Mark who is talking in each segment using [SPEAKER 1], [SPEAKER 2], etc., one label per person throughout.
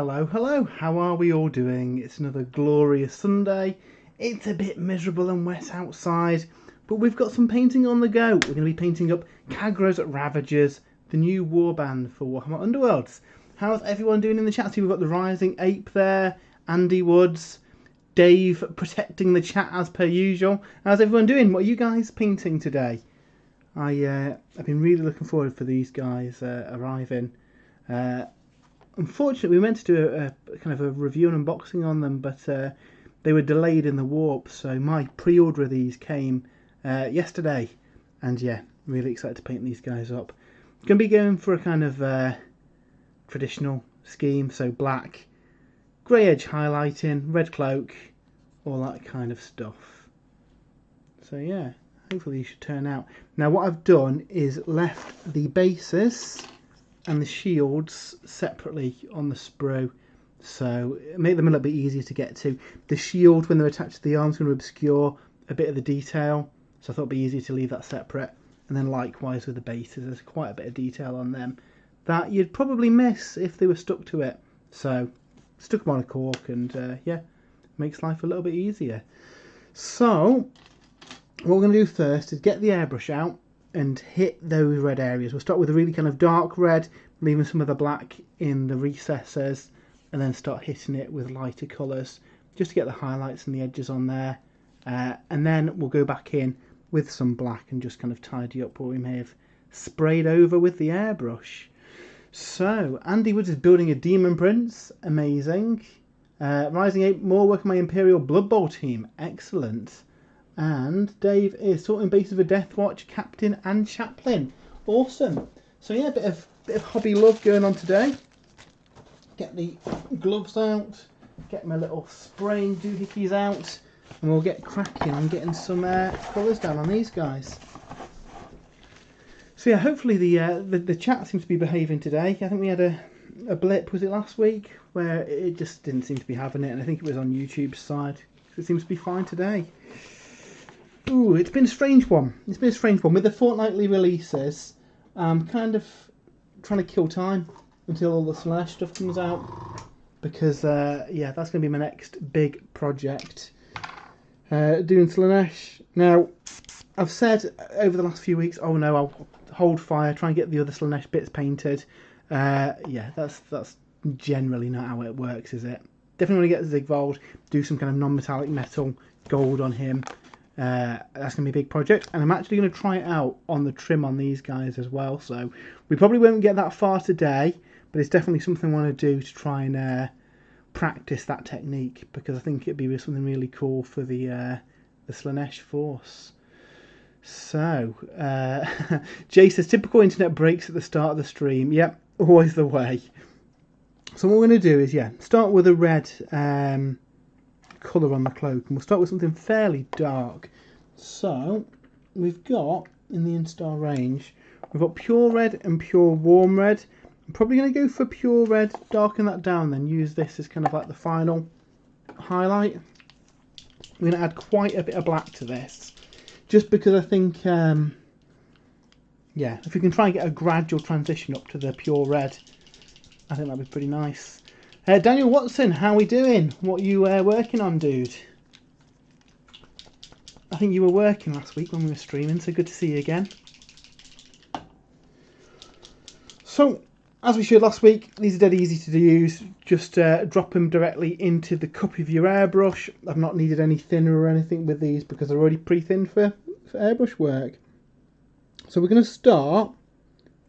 [SPEAKER 1] Hello, hello, how are we all doing? It's another glorious Sunday. It's a bit miserable and wet outside, but we've got some painting on the go. We're going to be painting up Khagra's Ravagers, the new warband for Warhammer Underworlds. How's everyone doing in the chat? See, we've got the Rising Ape there, Andy Woods, Dave protecting the chat as per usual. How's everyone doing? What are you guys painting today? I've been really looking forward for these guys arriving. Unfortunately, we meant to do a kind of a review and unboxing on them, but they were delayed in the warp, so my pre-order of these came yesterday, and yeah, really excited to paint these guys up. Going to be going for a kind of traditional scheme, so black, grey edge highlighting, red cloak, all that kind of stuff. So yeah, hopefully these should turn out. Now what I've done is left the bases and the shields separately on the sprue, so make them a little bit easier to get to. The shield, when they're attached to the arm, is going to obscure a bit of the detail, so I thought it'd be easier to leave that separate. And then likewise with the bases, there's quite a bit of detail on them that you'd probably miss if they were stuck to it. So stuck them on a cork, and yeah, makes life a little bit easier. So what we're going to do first is get the airbrush out and hit those red areas. We'll start with a really kind of dark red, leaving some of the black in the recesses, and then start hitting it with lighter colours just to get the highlights and the edges on there, and then we'll go back in with some black and just kind of tidy up what we may have sprayed over with the airbrush. So Andy Woods is building a Demon Prince, amazing. Rising Ape, more work on my Imperial Blood Bowl team, excellent. And Dave is sorting bases for Death Watch, Captain and Chaplain. Awesome. So yeah, a bit of hobby love going on today. Get the gloves out, get my little spraying doohickeys out, and we'll get cracking on getting some colours down on these guys. So yeah, hopefully the chat seems to be behaving today. I think we had a blip, was it last week, where it just didn't seem to be having it, and I think it was on YouTube's side. It seems to be fine today. Ooh, it's been a strange one. It's been a strange one. With the fortnightly releases, I'm kind of trying to kill time until all the Slash stuff comes out. Because, yeah, that's going to be my next big project. Doing Slanesh. Now, I've said over the last few weeks, oh no, I'll hold fire, try and get the other Slanesh bits painted. Yeah, that's generally not how it works, is it? Definitely want to get Zigvold, do some kind of non-metallic metal gold on him. That's going to be a big project, and I'm actually going to try it out on the trim on these guys as well, so we probably won't get that far today, but it's definitely something I want to do to try and practice that technique, because I think it'd be something really cool for the Slanesh force. So Jay says typical internet breaks at the start of the stream. Yep, always the way. So what we're going to do is, yeah, start with a red colour on the cloak, and we'll start with something fairly dark. So we've got, in the instar range, we've got pure red and pure warm red. I'm probably going to go for pure red, darken that down, then use this as kind of like the final highlight. We're going to add quite a bit of black to this, just because I think, yeah, if we can try and get a gradual transition up to the pure red, I think that'd be pretty nice. Daniel Watson, how are we doing? What are you working on, dude? I think you were working last week when we were streaming, so good to see you again. So, as we showed last week, these are dead easy to use. Just drop them directly into the cup of your airbrush. I've not needed any thinner or anything with these because they're already pre-thinned for airbrush work. So we're going to start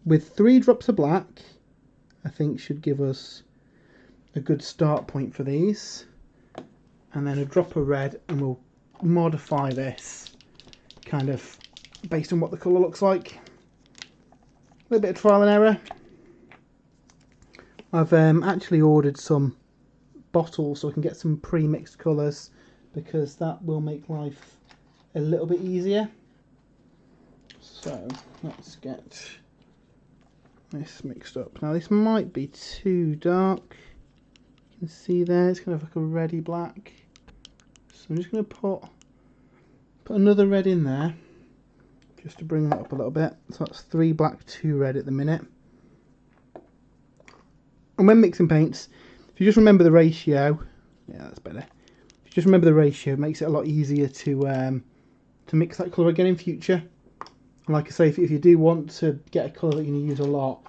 [SPEAKER 1] with 3 drops of black. I think should give us a good start point for these, and then a drop of red, and we'll modify this kind of based on what the colour looks like. A little bit of trial and error. I've actually ordered some bottles so I can get some pre-mixed colours, because that will make life a little bit easier. So let's get this mixed up. Now this might be too dark. You can see there, it's kind of like a reddy black. So I'm just going to put another red in there, just to bring that up a little bit. So that's 3 black, 2 red at the minute. And when mixing paints, if you just remember the ratio, yeah, that's better. If you just remember the ratio, it makes it a lot easier to mix that colour again in future. And like I say, if you do want to get a colour that you're going to use a lot,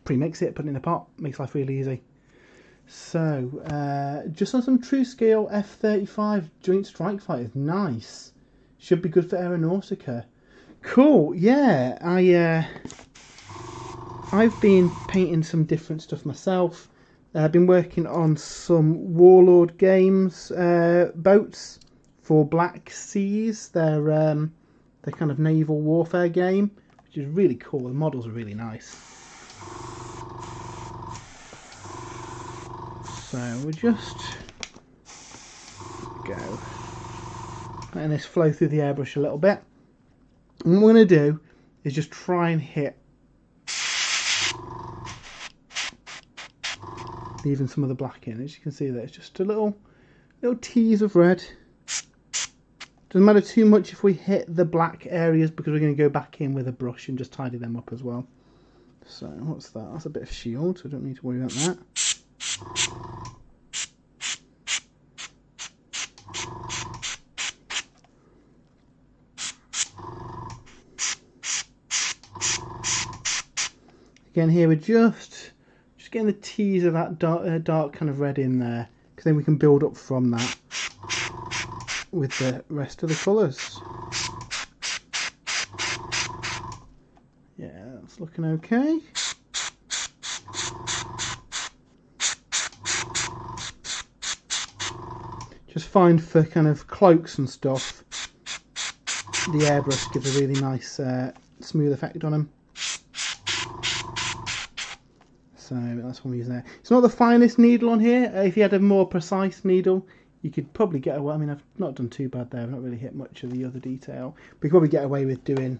[SPEAKER 1] pre-mix it, put it in a pot, makes life really easy. So, just on some true scale F-35 Joint Strike Fighters, nice. Should be good for Aeronautica. Cool, yeah, I've been painting some different stuff myself. I've been working on some Warlord Games boats for Black Seas. They're kind of naval warfare game, which is really cool. The models are really nice. So we'll just go letting this flow through the airbrush a little bit. And what we're going to do is just try and hit leaving some of the black in. As you can see there, it's just a little tease of red. Doesn't matter too much if we hit the black areas, because we're going to go back in with a brush and just tidy them up as well. So what's that? That's a bit of shield, so I don't need to worry about that. Again here we're just getting the tease of that dark kind of red in there, because then we can build up from that with the rest of the colours. Yeah, that's looking okay. Just find for kind of cloaks and stuff, the airbrush gives a really nice smooth effect on them. So that's what I'm using there. It's not the finest needle on here. If you had a more precise needle, you could probably get away. I mean, I've not done too bad there. I've not really hit much of the other detail. But you could probably get away with doing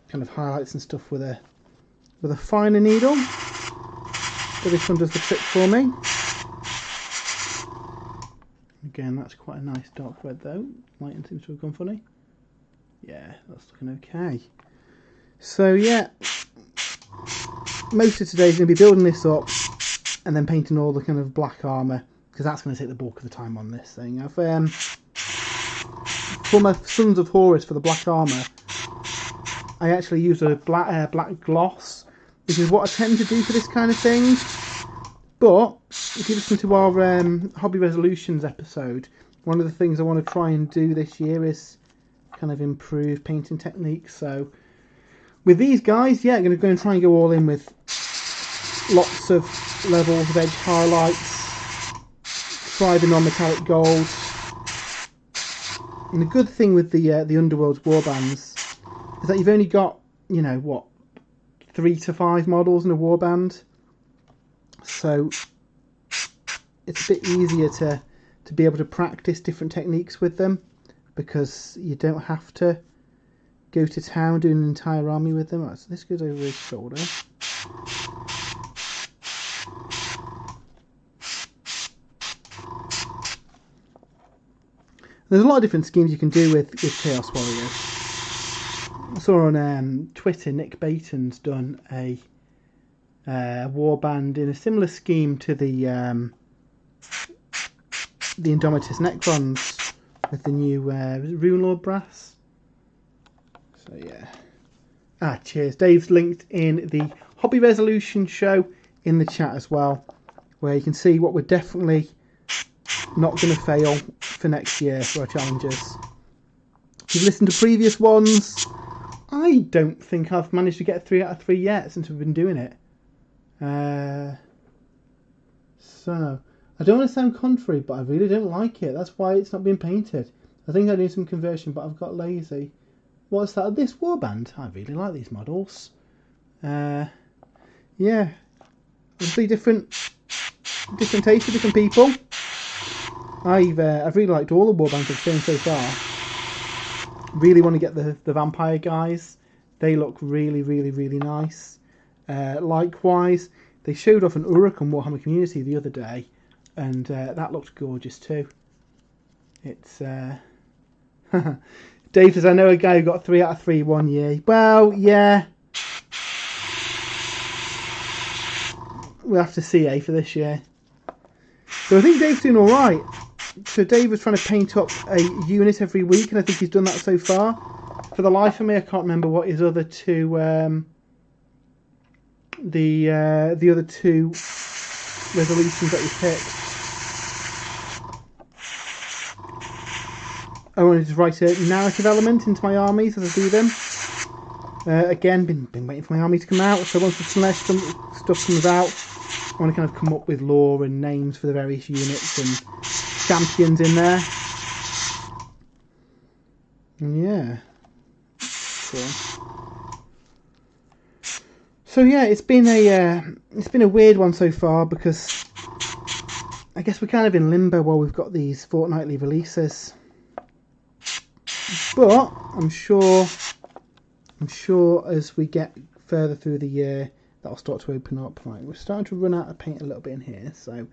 [SPEAKER 1] kind of highlights and stuff with a finer needle. But this one does the trick for me. Again, that's quite a nice dark red though. Lighting seems to have gone funny. Yeah, that's looking okay. So yeah, most of today is going to be building this up and then painting all the kind of black armour, because that's going to take the bulk of the time on this thing. I've for my Sons of Horus, for the black armour, I actually use a black gloss, which is what I tend to do for this kind of thing. But if you listen to our Hobby Resolutions episode, one of the things I want to try and do this year is kind of improve painting techniques. So with these guys, yeah, I'm going to go and try and go all in with lots of levels of edge highlights, try the non-metallic gold. And the good thing with the Underworlds warbands is that you've only got, you know, what, 3 to 5 models in a warband. So it's a bit easier to be able to practice different techniques with them, because you don't have to go to town doing an entire army with them. Right, so this goes over his shoulder. There's a lot of different schemes you can do with Chaos Warriors. I saw on Twitter Nick Baton's done a warband in a similar scheme to the Indomitus Necrons with the new Rune Lord brass. So yeah. Cheers. Dave's linked in the Hobby Resolution show in the chat as well, where you can see what we're definitely not going to fail for next year for our challenges. If you've listened to previous ones, I don't think I've managed to get 3 out of 3 yet since we've been doing it. So I don't want to sound contrary, but I really don't like it. That's why it's not been painted. I think I need some conversion, but I've got lazy. What's that? This warband? I really like these models. Yeah, obviously different tastes for different people. I've really liked all the warbands I've seen so far. Really want to get the vampire guys. They look really, really, really nice. Likewise, they showed off an Uruk on Warhammer Community the other day, and that looked gorgeous too. It's Dave says, I know a guy who got 3 out of 3 one year. Well, yeah, we'll have to see for this year. So I think Dave's doing all right. So Dave was trying to paint up a unit every week, and I think he's done that so far. For the life of me, I can't remember what his other two, the other two resolutions that he picked. I wanted to write a narrative element into my armies as I do them. Again, been waiting for my army to come out, so once the Slanesh stuff comes out, I want to kind of come up with lore and names for the various units and champions in there. And yeah. Cool. So yeah, it's been a weird one so far because I guess we're kind of in limbo while we've got these fortnightly releases. But I'm sure as we get further through the year, that'll start to open up. Right, we're starting to run out of paint a little bit in here, so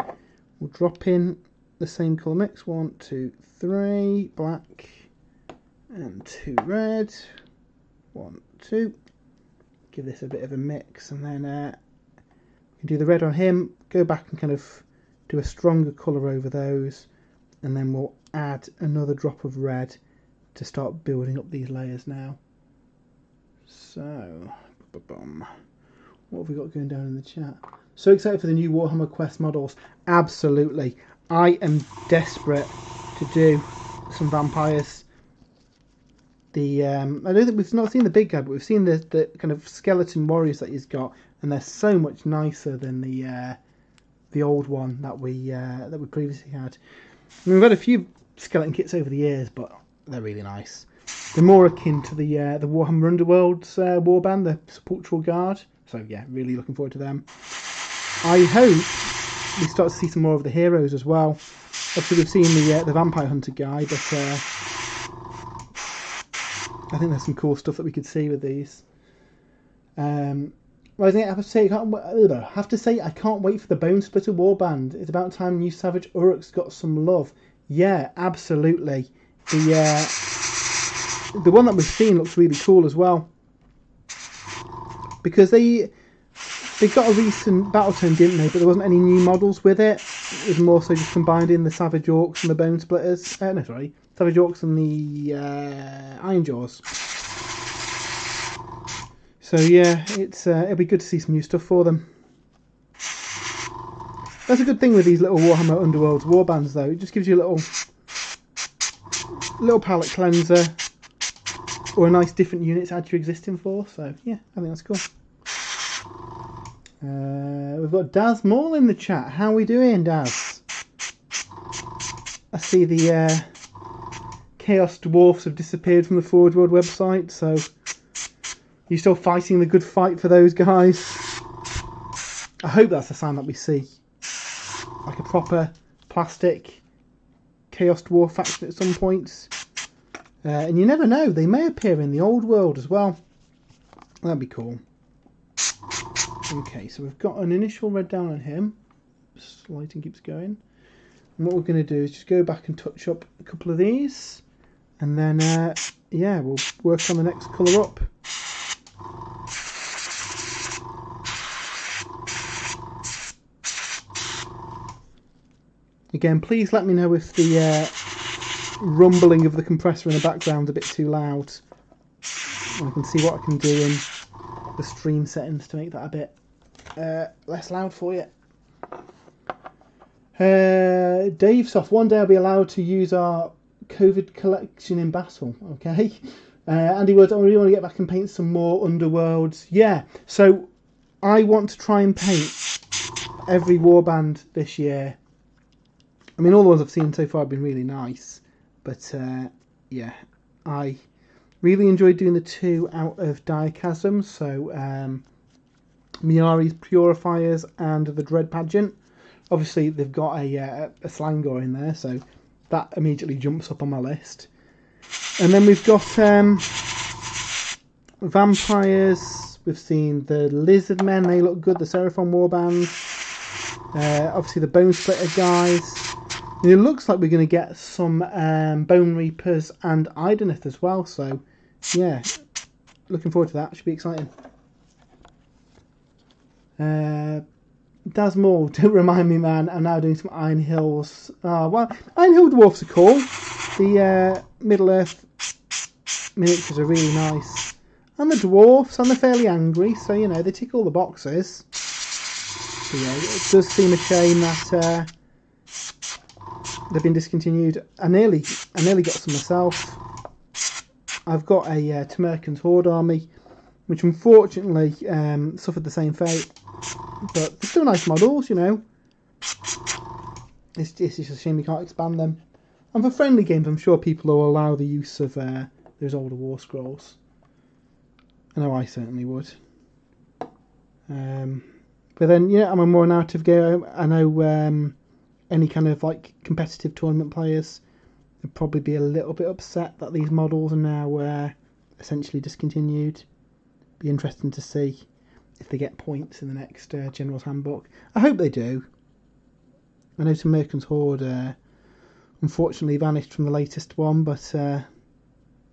[SPEAKER 1] we'll drop in the same colour mix. 1, 2, 3 black and 2 red. 1, 2. Give this a bit of a mix, and then we can do the red on him. Go back and kind of do a stronger colour over those, and then we'll add another drop of red to start building up these layers now. So, what have we got going down in the chat? So excited for the new Warhammer Quest models. Absolutely. I am desperate to do some vampires. I don't think we've not seen the big guy, but we've seen the kind of skeleton warriors that he's got, and they're so much nicer than the old one that we previously had. I mean, we've had a few skeleton kits over the years, but they're really nice. They're more akin to the Warhammer Underworlds warband, the Sepulchral Guard. So yeah, really looking forward to them. I hope we start to see some more of the heroes as well. Obviously we've seen the Vampire Hunter guy, but I think there's some cool stuff that we could see with these. Well, I have to say I can't wait for the Bone Splitter warband. It's about time new Savage Uruks got some love. Yeah, absolutely. The one that we've seen looks really cool as well, because they got a recent battle tome, didn't they? But there wasn't any new models with it. It was more so just combined in the Savage Orcs and the Bone Splitters. Savage Orcs and the Iron Jaws. So yeah, it'll be good to see some new stuff for them. That's a good thing with these little Warhammer Underworlds warbands, though. It just gives you a little palette cleanser, or a nice different unit to add to your existing for. So yeah, I think that's cool. We've got Daz Maul in the chat. How are we doing, Daz? I see the Chaos Dwarfs have disappeared from the Forge World website, so you're still fighting the good fight for those guys. I hope that's a sign that we see like a proper plastic Chaos Dwarf faction at some points. And you never know, they may appear in the old world as well. That'd be cool. Okay, so we've got an initial red down on him. Lighting keeps going. And what we're going to do is just go back and touch up a couple of these. And then, yeah, we'll work on the next colour up. Again, please let me know if the rumbling of the compressor in the background is a bit too loud. I can see what I can do in the stream settings to make that a bit less loud for you. Dave Soft, one day I'll be allowed to use our COVID collection in battle. Okay. Andy Woods, I really want to get back and paint some more Underworlds. Yeah, so I want to try and paint every warband this year. I mean, all the ones I've seen so far have been really nice, but yeah, I really enjoyed doing the two out of Diachasm, so Miari's Purifiers and the Dread Pageant. Obviously, they've got a Slangor in there, so that immediately jumps up on my list. And then we've got Vampires. We've seen the Lizard Men, they look good, the Seraphon Warbands. Obviously, the Bone Splitter guys. And it looks like we're going to get some Bone Reapers and Idenith as well, so yeah, looking forward to that. Should be exciting. Dasmore, don't remind me, man. I'm now doing some Iron Hills. Oh, well, Iron Hill dwarfs are cool. The Middle Earth miniatures are really nice. And the dwarfs, and they're fairly angry, so, you know, they tick all the boxes. But yeah, it does seem a shame that they've been discontinued. I nearly got some myself. I've got a Tamerkan's Horde army, which unfortunately suffered the same fate. But they're still nice models, you know. It's just a shame you can't expand them. And for friendly games, I'm sure people will allow the use of those older war scrolls. I know I certainly would. But then, yeah, I'm a more narrative game. I know any kind of like competitive tournament players would probably be a little bit upset that these models are now essentially discontinued. Be interesting to see if they get points in the next General's Handbook. I hope they do. I know Tamerkan's Horde unfortunately vanished from the latest one, but yeah,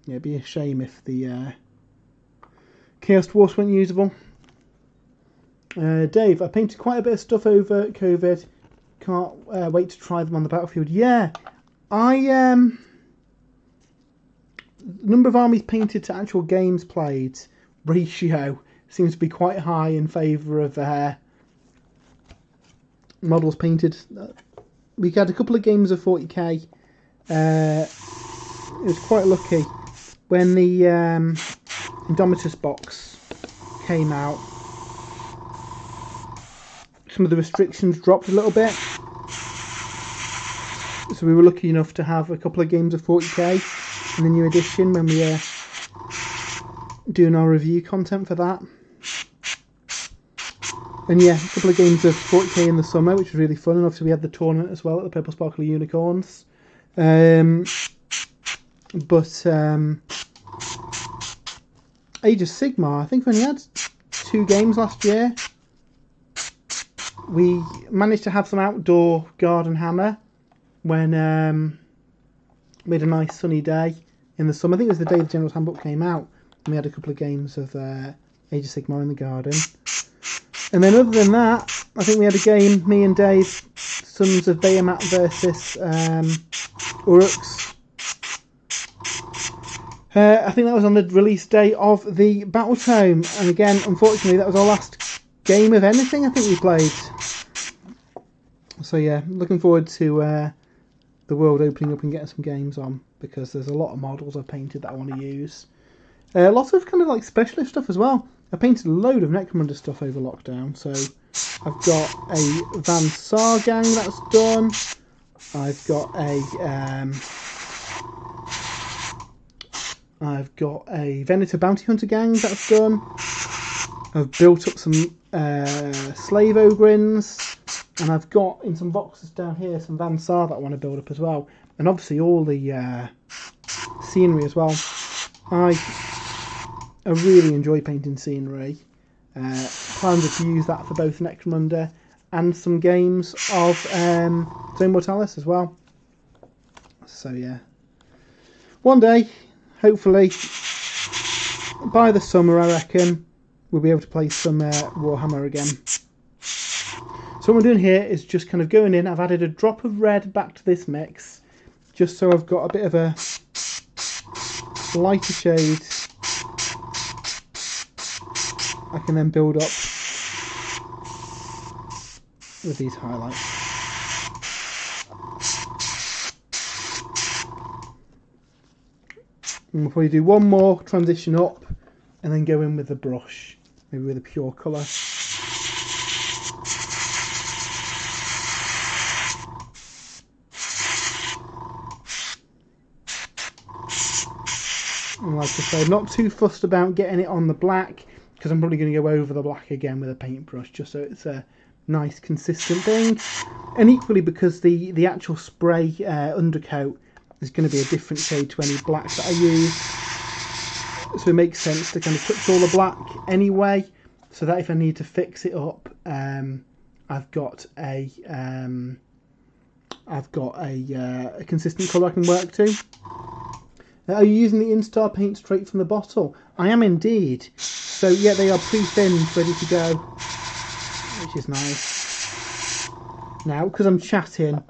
[SPEAKER 1] it'd be a shame if the Chaos Dwarfs weren't usable. Dave, I painted quite a bit of stuff over COVID. Can't wait to try them on the battlefield. Yeah, number of armies painted to actual games played ratio seems to be quite high in favour of models painted. We had a couple of games of 40k. It was quite lucky when the Indomitus box came out. Some of the restrictions dropped a little bit, so we were lucky enough to have a couple of games of 40k in the new edition when we were doing our review content for that. And yeah, a couple of games of 40k in the summer, which was really fun, and obviously we had the tournament as well at the Purple Sparkly Unicorns. But Age of Sigmar, I think we only had 2 games last year. We managed to have some outdoor garden hammer when we had a nice sunny day in the summer. I think it was the day the General's Handbook came out, and we had a couple of games of Age of Sigmar in the garden. And then other than that, I think we had a game, me and Dave, Sons of Bahamut versus Uruks. I think that was on the release day of the Battle Tome, and again, unfortunately, that was our last game of anything I think we played. So yeah, looking forward to the world opening up and getting some games on, because there's a lot of models I've painted that I want to use. Lots of kind of like specialist stuff as well. I painted a load of Necromunda stuff over lockdown, so I've got a Van Saar gang that's done. I've got a Venator Bounty Hunter gang that's done. I've built up some Slave Ogrins, and I've got in some boxes down here some Van Saar that I want to build up as well, and obviously all the scenery as well. I really enjoy painting scenery. Plans are to use that for both Necromunda and some games of Zone Mortalis as well. So yeah, one day, hopefully, by the summer I reckon, we'll be able to play some Warhammer again. So what I'm doing here is just kind of going in. I've added a drop of red back to this mix, just so I've got a bit of a lighter shade I can then build up with these highlights. And we'll probably do one more transition up and then go in with the brush, maybe with a pure colour. And like I said, not too fussed about getting it on the black, because I'm probably going to go over the black again with a paintbrush, just so it's a nice consistent thing. And equally, because the actual spray undercoat is going to be a different shade to any black that I use, so it makes sense to kind of touch all the black anyway, so that if I need to fix it up, I've got a consistent colour I can work to. Are you using the Instar paint straight from the bottle? I am indeed. So yeah, they are pre-thinned, ready to go, which is nice. Now, because I'm chatting,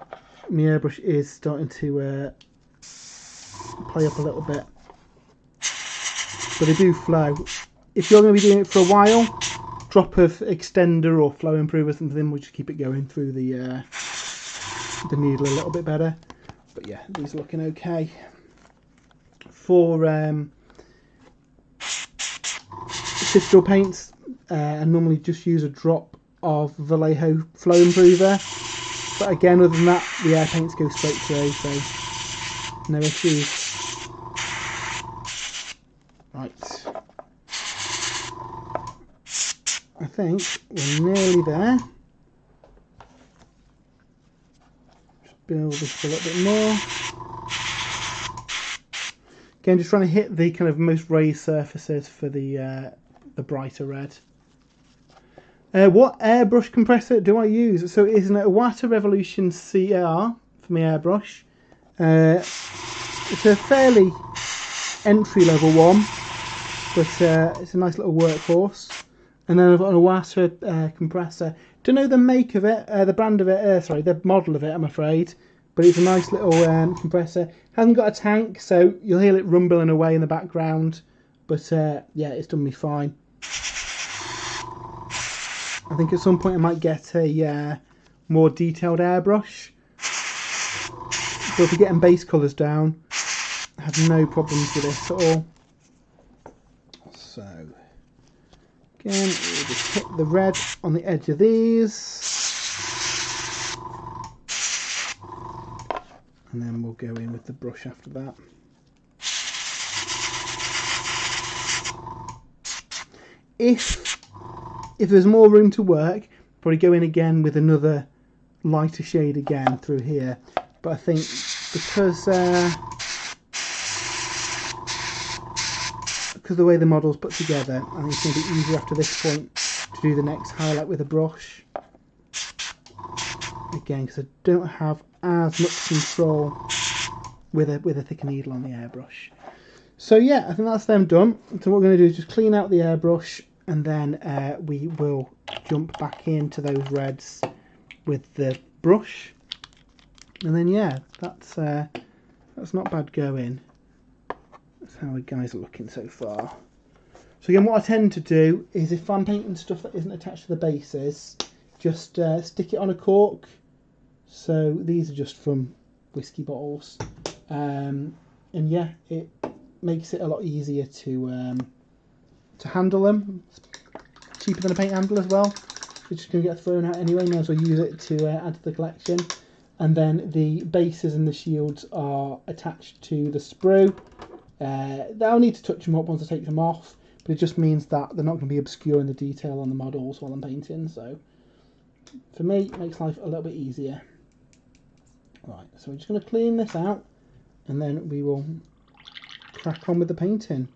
[SPEAKER 1] my airbrush is starting to play up a little bit, but they do flow. If you're going to be doing it for a while, drop of extender or flow improver or something will just keep it going through the needle a little bit better. But yeah, these are looking okay. For Citadel paints, I normally just use a drop of Vallejo flow improver, but again, other than that, the air paints go straight through, so no issues. Right, I think we're nearly there. Just build this a little bit more. Again, just trying to hit the kind of most raised surfaces for the brighter red. What airbrush compressor do I use? So it is an Iwata Revolution CR for my airbrush. It's a fairly entry-level one, but it's a nice little workhorse. And then I've got an Iwata compressor. Don't know the make of it, the brand of it, sorry, the model of it, I'm afraid. But it's a nice little compressor. Hasn't got a tank, so you'll hear it rumbling away in the background. But yeah, it's done me fine. I think at some point I might get a more detailed airbrush. But if we're getting base colours down, I have no problems with this at all. So, again, we'll just hit the red on the edge of these. And then we'll go in with the brush after that. If there's more room to work, probably go in again with another lighter shade again through here. But I think because of the way the model's put together, I think it's going to be easier after this point to do the next highlight with a brush. Again, because I don't have as much control with a thicker needle on the airbrush. So yeah, I think that's them done. So what we're going to do is just clean out the airbrush, and then we will jump back into those reds with the brush. And then yeah, that's not bad going. That's how the guys are looking so far. So again, what I tend to do is if I'm painting stuff that isn't attached to the bases, just stick it on a cork. So these are just from whiskey bottles, and yeah, it makes it a lot easier to handle them. It's cheaper than a paint handle as well. It's just going to get thrown out anyway. May as well use it to add to the collection. And then the bases and the shields are attached to the sprue. I'll need to touch them up once I take them off, but it just means that they're not going to be obscuring the detail on the models while I'm painting. So for me, it makes life a little bit easier. Right, so we're just going to clean this out, and then we will crack on with the painting.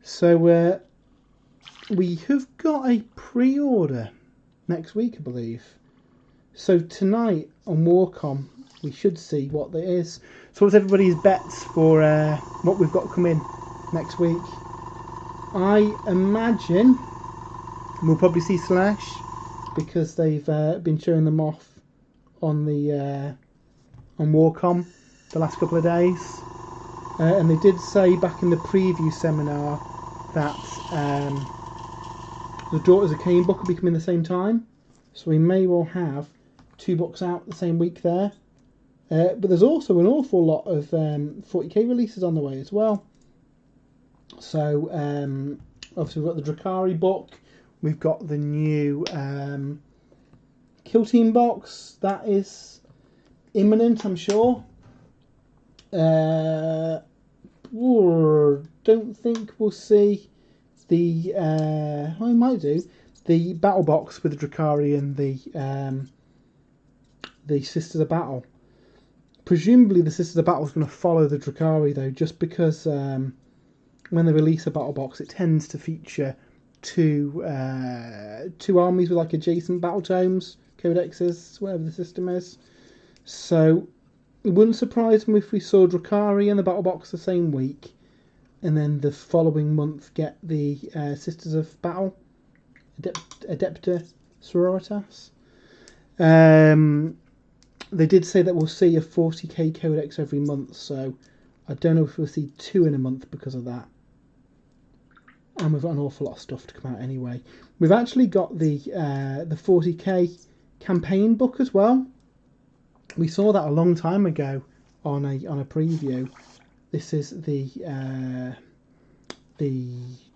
[SPEAKER 1] So we have got a pre-order next week, I believe. So tonight on Warcom, we should see what there is. So what's everybody's bets for what we've got coming next week? I imagine we'll probably see Slash, because they've been showing them off on the on Warcom the last couple of days, and they did say back in the preview seminar that the Daughters of Cain book will be coming the same time, so we may well have 2 books out the same week there. But there's also an awful lot of 40k releases on the way as well. So obviously we've got the Drakari book, we've got the new Kill Team box that is imminent, I'm sure. Don't think we'll see the I might do the battle box with the Drakari and the Sisters of Battle. Presumably the Sisters of Battle is going to follow the Drakari though, just because when they release a battle box, it tends to feature two armies with like adjacent battle tomes, codexes, whatever the system is. So it wouldn't surprise me if we saw Drakari in the battle box the same week, and then the following month get the Sisters of Battle, Adepta Sororitas. They did say that we'll see a 40k codex every month, so I don't know if we'll see 2 in a month because of that. And we've got an awful lot of stuff to come out anyway. We've actually got the 40k campaign book as well. We saw that a long time ago on a preview. This is the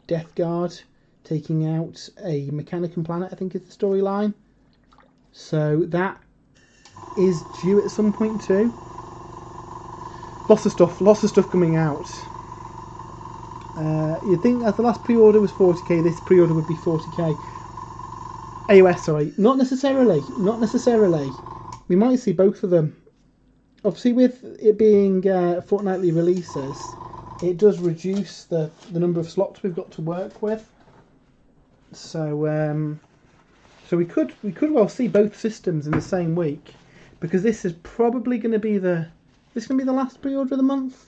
[SPEAKER 1] Death Guard taking out a Mechanican planet, I think is the storyline. So that is due at some point too. Lots of stuff coming out. You'd think as the last pre-order was 40k, this pre-order would be 40k. AOS, sorry. Not necessarily. We might see both of them. Obviously, with it being fortnightly releases, it does reduce the number of slots we've got to work with. So, we could well see both systems in the same week, because this is probably going to be the last pre-order of the month.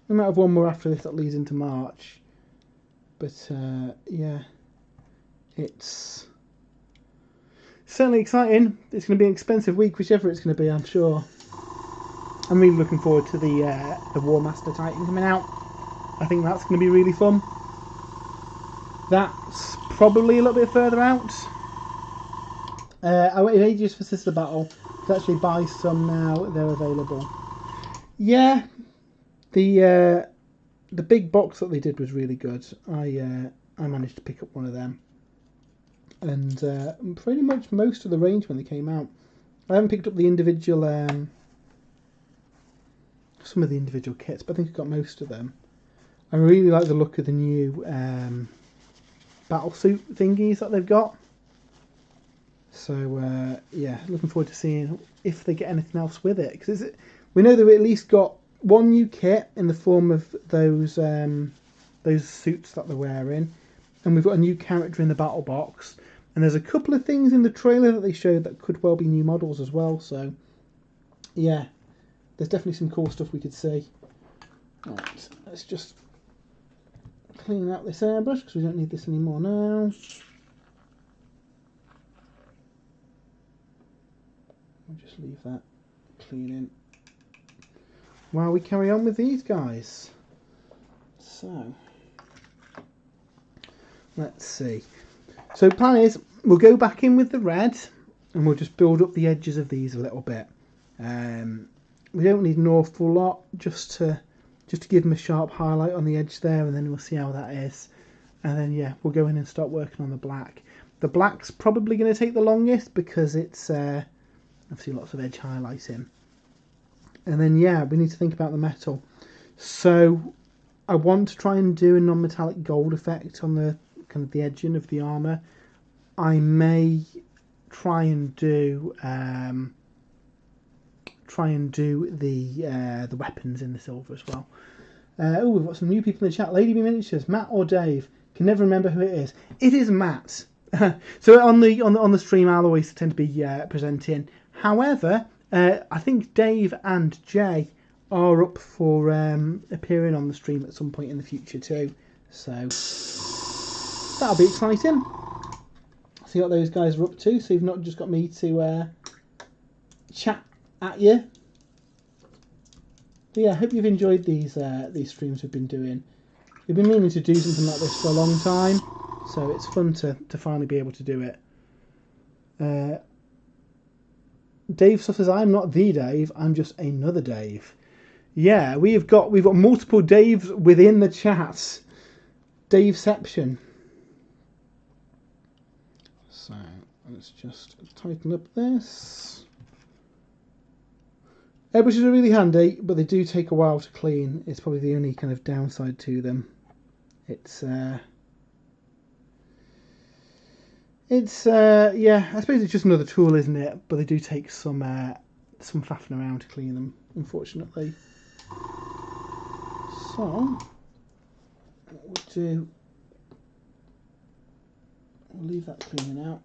[SPEAKER 1] We might have one more after this that leads into March. But yeah, it's certainly exciting. It's going to be an expensive week, whichever it's going to be, I'm sure. I'm really looking forward to the War Master Titan coming out. I think that's going to be really fun. That's probably a little bit further out. I waited ages for Sister Battle to actually buy some now. They're available. Yeah, the big box that they did was really good. I managed to pick up one of them, and pretty much most of the range when they came out. I haven't picked up the individual some of the individual kits, but I think I got most of them. I really like the look of the new battlesuit thingies that they've got. So yeah, looking forward to seeing if they get anything else with it, because we know they've at least got one new kit in the form of those suits that they're wearing, and we've got a new character in the battle box, and there's a couple of things in the trailer that they showed that could well be new models as well. So yeah, there's definitely some cool stuff we could see. Right, let's just clean out this airbrush because we don't need this anymore now. We'll just leave that cleaning while we carry on with these guys. So let's see. So the plan is we'll go back in with the red and we'll just build up the edges of these a little bit. We don't need an awful lot, just to give them a sharp highlight on the edge there, and then we'll see how that is. And then yeah, we'll go in and start working on the black. The black's probably going to take the longest because it's obviously lots of edge highlighting. And then yeah, we need to think about the metal. So I want to try and do a non-metallic gold effect on the kind of the edging of the armour. I may try and do the weapons in the silver as well. Oh, we've got some new people in the chat. Lady B Miniatures, Matt or Dave? Can never remember who it is. It is Matt. So on the stream, I'll always tend to be presenting. However, I think Dave and Jay are up for appearing on the stream at some point in the future too. So that'll be exciting. See what those guys are up to. So you've not just got me to chat at you. But yeah, I hope you've enjoyed these streams we've been doing. We've been meaning to do something like this for a long time, so it's fun to finally be able to do it. Dave says, I'm not the Dave, I'm just another Dave. Yeah, we've got multiple Daves within the chat. Daveception. So let's just tighten up this. Airbrushes are really handy, but they do take a while to clean. It's probably the only kind of downside to them. It's yeah, I suppose it's just another tool, isn't it? But they do take some faffing around to clean them, unfortunately. So what we'll do, we'll leave that cleaning out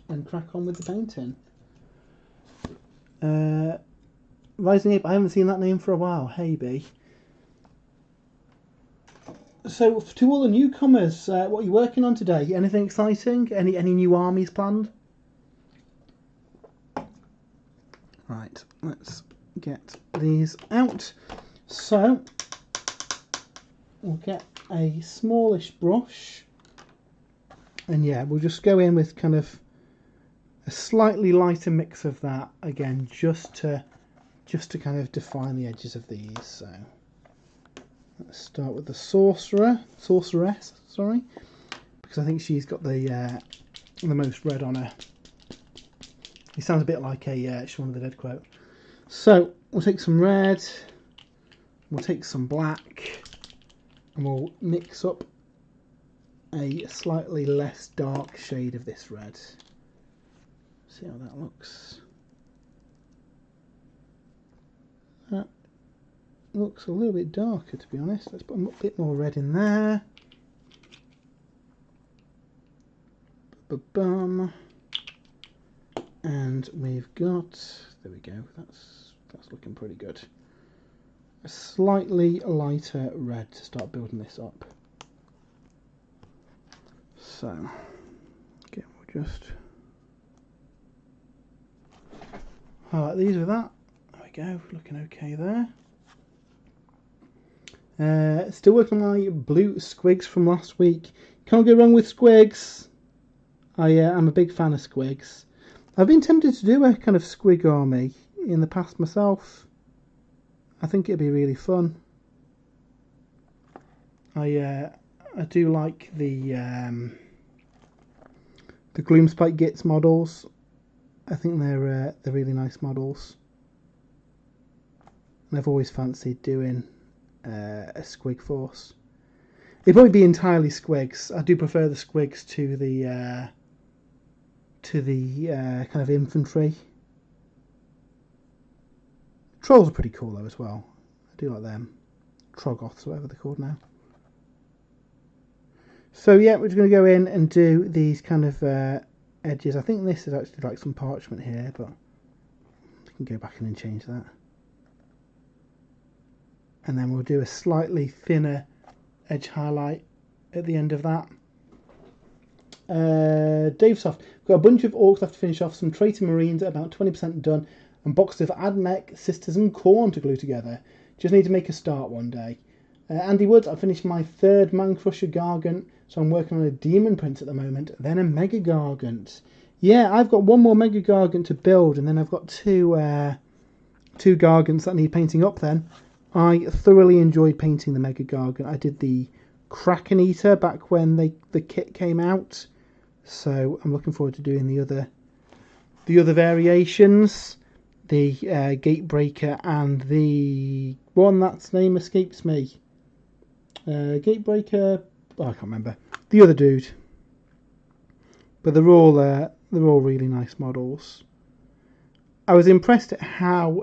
[SPEAKER 1] and crack on with the painting. Rising Ape, I haven't seen that name for a while. Hey B. So to all the newcomers, what are you working on today? Anything exciting? Any new armies planned? Right, let's get these out. So we'll get a smallish brush, and yeah, we'll just go in with kind of a slightly lighter mix of that again, just to kind of define the edges of these. So let's start with the sorceress, sorry, because I think she's got the most red on her. He sounds a bit like a Shaun of the Dead quote. So we'll take some red, we'll take some black, and we'll mix up a slightly less dark shade of this red. See how that looks. That looks a little bit darker, to be honest. Let's put a bit more red in there. Ba-bum. And we've got, there we go, that's looking pretty good. A slightly lighter red to start building this up. So, again, we'll just highlight these with that. There we go, looking okay there. Still working on my blue squigs from last week. Can't go wrong with squigs. I'm a big fan of squigs. I've been tempted to do a kind of squig army in the past myself. I think it'd be really fun. I do like the Gloomspike Gits models. I think they're really nice models. And I've always fancied doing a squig force. It'd probably be entirely squigs. I do prefer the squigs to the kind of infantry. Trolls are pretty cool though as well. I do like them. Troggoths, whatever they're called now. So yeah, we're just going to go in and do these kind of edges. I think this is actually like some parchment here, but I can go back in and change that. And then we'll do a slightly thinner edge highlight at the end of that. Davesoft, we've got a bunch of orcs left to finish off, some traitor marines at about 20% done, and boxes of Admech, Sisters and Khorne to glue together. Just need to make a start one day. Andy Woods, I finished my third Man Crusher Gargant, so I'm working on a Demon Prince at the moment, then a Mega Gargant. Yeah, I've got one more Mega Gargant to build, and then I've got two Gargants that need painting up then. I thoroughly enjoyed painting the Mega Gargant. I did the Kraken Eater back when the kit came out, so I'm looking forward to doing the other variations, the Gatebreaker and the one that's name escapes me. Gatebreaker, I can't remember the other dude, but they're all really nice models. I was impressed at how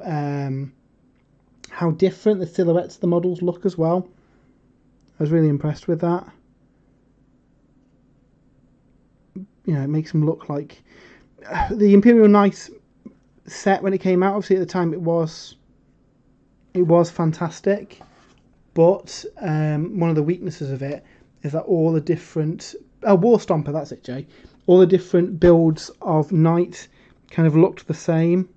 [SPEAKER 1] different the silhouettes of the models look as well. I was really impressed with that. You know, it makes them look like the Imperial Knights set when it came out. Obviously, at the time, it was fantastic. But one of the weaknesses of it is that all the different War Stomper, that's it, Jay. All the different builds of Knight kind of looked the same.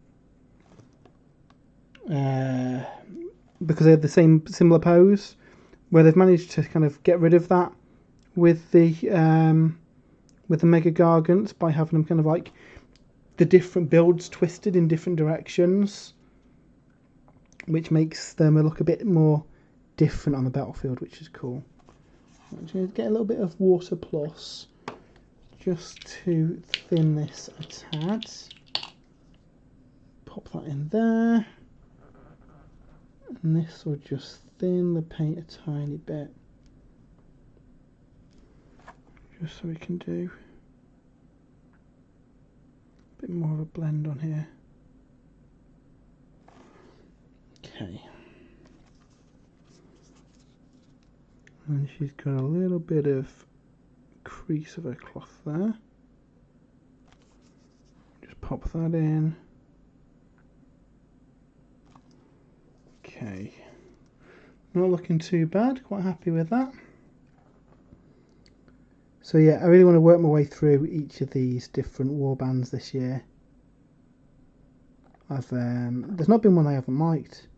[SPEAKER 1] Because they had the similar pose, where they've managed to kind of get rid of that with the Mega Gargants by having them kind of like the different builds twisted in different directions, which makes them look a bit more different on the battlefield, which is cool. I'm going to get a little bit of Water Plus just to thin this a tad. Pop that in there. And this will just thin the paint a tiny bit. Just so we can do a bit more of a blend on here. Okay. And she's got a little bit of crease of her cloth there. Just pop that in. Okay. Not looking too bad, quite happy with that. So yeah, I really want to work my way through each of these different warbands this year. There's not been one I haven't liked.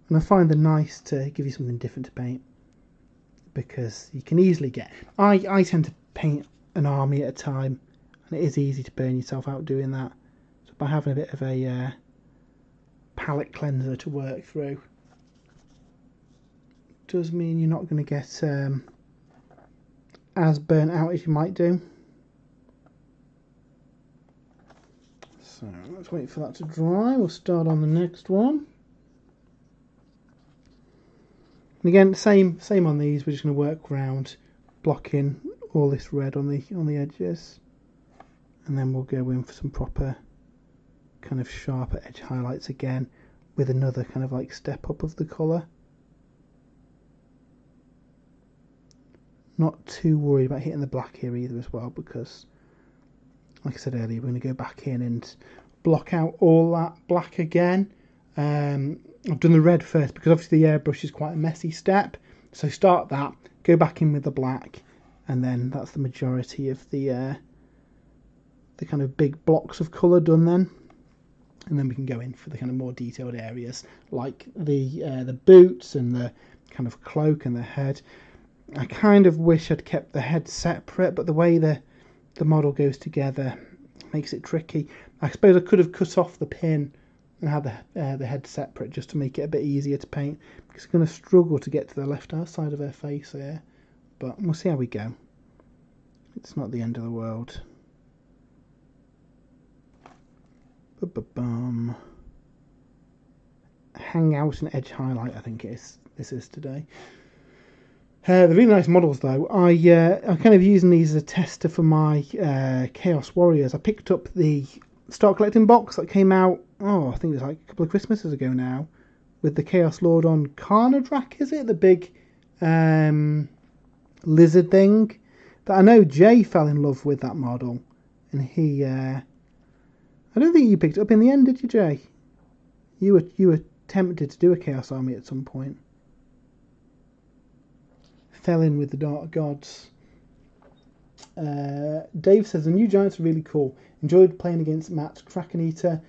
[SPEAKER 1] And I find them nice to give you something different to paint, because you can easily get... I tend to paint an army at a time, and it is easy to burn yourself out doing that. So by having a bit of a palette cleanser to work through, does mean you're not going to get as burnt out as you might do. So let's wait for that to dry. We'll start on the next one. And again, same on these. We're just going to work around blocking all this red on the edges, and then we'll go in for some proper kind of sharper edge highlights again, with another kind of like step up of the colour. Not too worried about hitting the black here either as well, because like I said earlier, we're going to go back in and block out all that black again. I've done the red first because obviously the airbrush is quite a messy step. So start that, go back in with the black, and then that's the majority of the kind of big blocks of colour done then. And then we can go in for the kind of more detailed areas, like the boots and the kind of cloak and the head. I kind of wish I'd kept the head separate, but the way the model goes together makes it tricky. I suppose I could have cut off the pin and had the head separate just to make it a bit easier to paint, because I'm going to struggle to get to the left side of her face here, but we'll see how we go. It's not the end of the world. Ba-ba-bum. Hang out and edge highlight, I think this is today. They're really nice models though. I'm kind of using these as a tester for my Chaos Warriors. I picked up the Start Collecting box that came out, I think it was like a couple of Christmases ago now, with the Chaos Lord on Khagra, is it? The big lizard thing. That I know Jay fell in love with that model, and he... I don't think you picked it up in the end, did you, Jay? You were tempted to do a Chaos Army at some point. Fell in with the Dark Gods. Dave says the new giants are really cool. Enjoyed playing against Matt's Kraken Eater.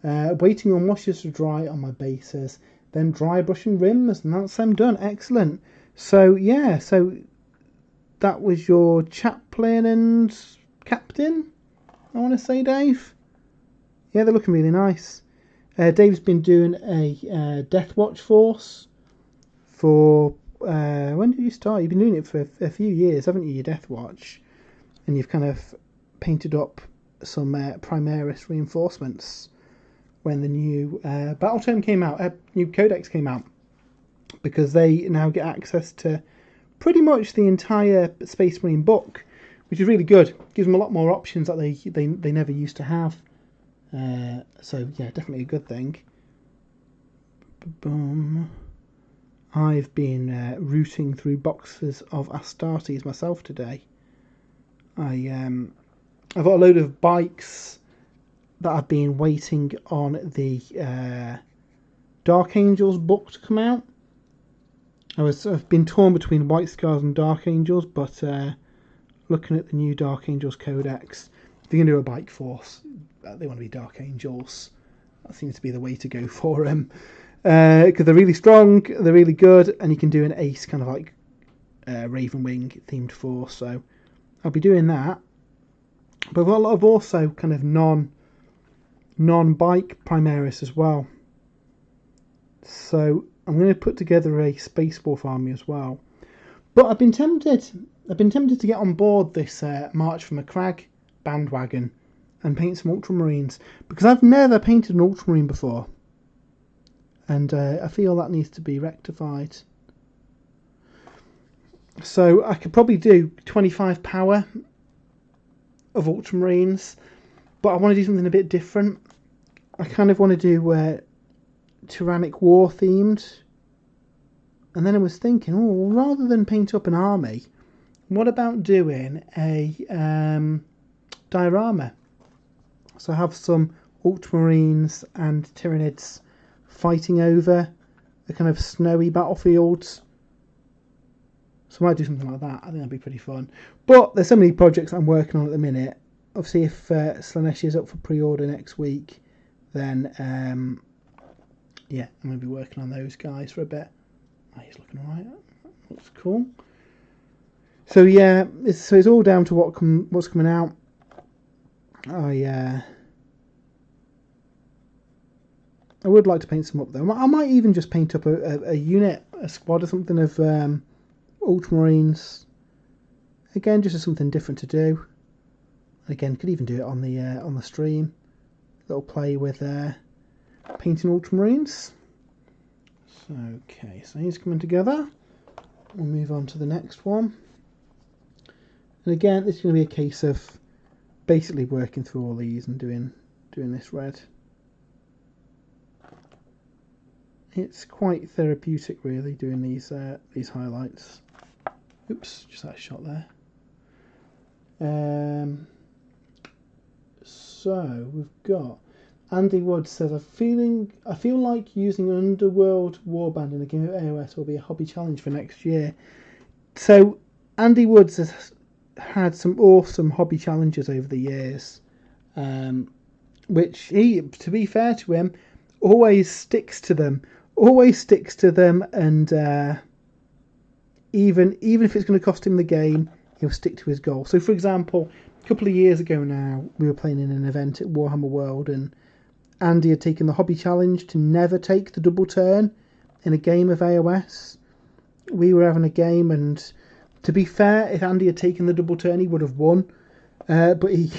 [SPEAKER 1] Waiting on washes to dry on my bases. Then dry brushing rims, and that's them done. Excellent. So yeah, so that was your chaplain and captain, I want to say, Dave. Yeah, they're looking really nice. Dave's been doing a Death Watch force for... when did you start? You've been doing it for a few years, haven't you, your Death Watch? And you've kind of painted up some Primaris reinforcements when the new battle tome came out, new codex came out, because they now get access to pretty much the entire Space Marine book, which is really good. Gives them a lot more options that they never used to have. So yeah, definitely a good thing. Boom. I've been rooting through boxes of Astartes myself today. I've got a load of bikes that I've been waiting on the Dark Angels book to come out. I've been torn between White Scars and Dark Angels, but looking at the new Dark Angels Codex, if you're going to do a bike force, they want to be Dark Angels. That seems to be the way to go for them. Because they're really strong, they're really good, and you can do an ace kind of like Ravenwing themed force. So I'll be doing that. But I've got a lot of also kind of non-bike Primaris as well. So I'm going to put together a Space Wolf army as well. But I've been tempted to get on board this March from a Crag bandwagon and paint some Ultramarines, because I've never painted an Ultramarine before. And I feel that needs to be rectified. So I could probably do 25 power of Ultramarines, but I want to do something a bit different. I kind of want to do Tyrannic War themed. And then I was thinking, rather than paint up an army, what about doing a diorama? So I have some Ultramarines and Tyranids fighting over a kind of snowy battlefields. So I might do something like that. I think that'd be pretty fun. But there's so many projects I'm working on at the minute. obviously if Slanesh is up for pre-order next week, then yeah, I'm going to be working on those guys for a bit. Oh, he's looking alright. Looks cool. So yeah, it's all down to what's coming out. I would like to paint some up though. I might even just paint up a unit, a squad or something of Ultramarines. Again, just as something different to do. Again, could even do it on the stream. Little play with painting Ultramarines. So, okay, so he's coming together. We'll move on to the next one. And again, it's going to be a case of basically working through all these and doing this red. It's quite therapeutic, really, doing these highlights. Oops, just had a shot there. So we've got Andy Wood says, I feel like using an Underworld warband in a game of AOS will be a hobby challenge for next year. So Andy Woods has had some awesome hobby challenges over the years, which he, to be fair to him, always sticks to them, and even if it's going to cost him the game, he'll stick to his goal. So, for example, a couple of years ago now, we were playing in an event at Warhammer World, and Andy had taken the hobby challenge to never take the double turn in a game of AOS. We were having a game, and to be fair, if Andy had taken the double turn, he would have won. But he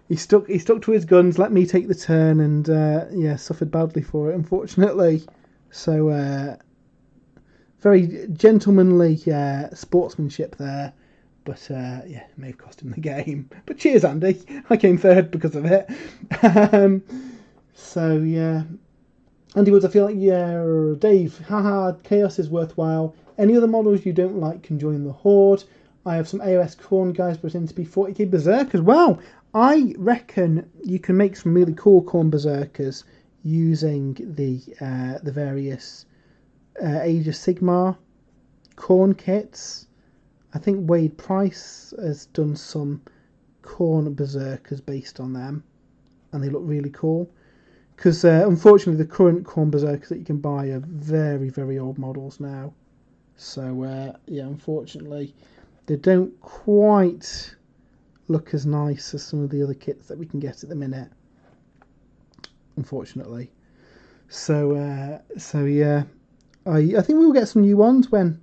[SPEAKER 1] he stuck to his guns, let me take the turn, and yeah, suffered badly for it, unfortunately. So very gentlemanly sportsmanship there. But yeah, it may have cost him the game. But cheers, Andy. I came third because of it. So yeah, Andy Woods, I feel like, yeah, Dave, haha, chaos is worthwhile. Any other models you don't like can join the horde. I have some AOS Khorne guys pretending to be 40k berserkers. Well, I reckon you can make some really cool Khorne berserkers using the various Age of Sigmar Khorne kits. I think Wade Price has done some Khorne berserkers based on them, and they look really cool. Because unfortunately, the current Khorne berserkers that you can buy are very, very old models now. So yeah, unfortunately, they don't quite look as nice as some of the other kits that we can get at the minute. Unfortunately, so yeah, I think we'll get some new ones when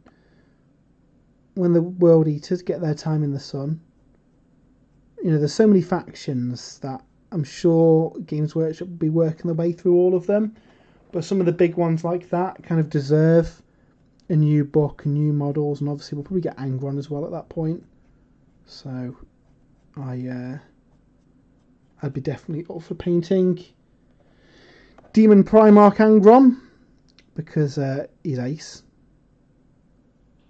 [SPEAKER 1] the World Eaters get their time in the sun. You know, there's so many factions that I'm sure Games Workshop will be working their way through all of them, but some of the big ones like that kind of deserve a new book and new models, and obviously we'll probably get Angron as well at that point. So I'd be definitely up for painting Demon Primarch Angron because he's ace.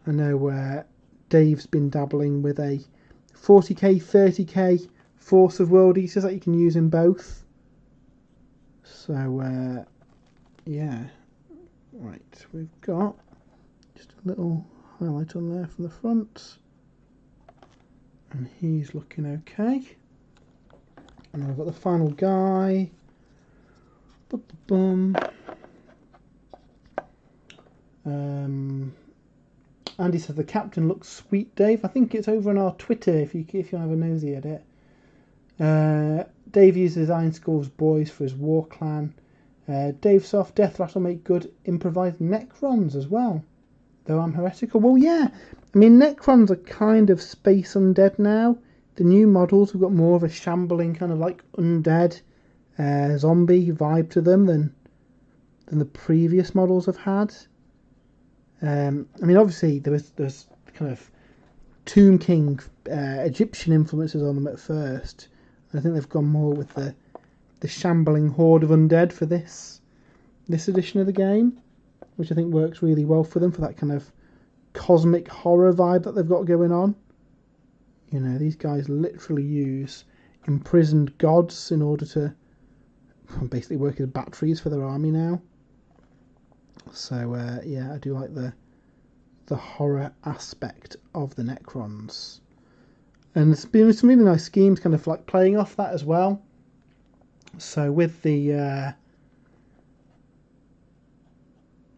[SPEAKER 1] I know Dave's been dabbling with a 40k, 30k Force of World Eaters that you can use in both. So yeah, right, we've got just a little highlight on there from the front, and he's looking okay. And I've got the final guy. Andy says the captain looks sweet, Dave. I think it's over on our Twitter if you have a nosy at it. Dave uses Iron Skull's boys for his war clan. Dave Soft, Death Rattle make good improvised Necrons as well. Though I'm heretical. Well, yeah. I mean, Necrons are kind of space undead now. The new models have got more of a shambling kind of like undead zombie vibe to them than the previous models have had. I mean, obviously there's kind of Tomb King Egyptian influences on them at first. I think they've gone more with the shambling horde of undead for this edition of the game, which I think works really well for them for that kind of cosmic horror vibe that they've got going on. You know, these guys literally use imprisoned gods in order to basically work as batteries for their army now. So yeah, I do like the horror aspect of the Necrons. And there's been some really nice schemes kind of like playing off that as well. So with the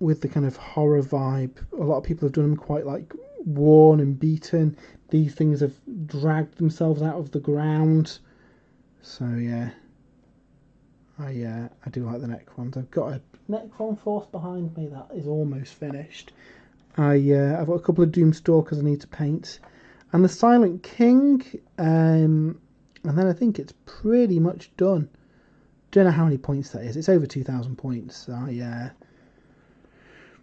[SPEAKER 1] kind of horror vibe, a lot of people have done them quite like worn and beaten. These things have dragged themselves out of the ground. So yeah, I do like the Necrons. I've got a Necron force behind me that is almost finished. I've got a couple of Doomstalkers I need to paint, and the Silent King, and then I think it's pretty much done. Don't know how many points that is. It's over 2,000 points.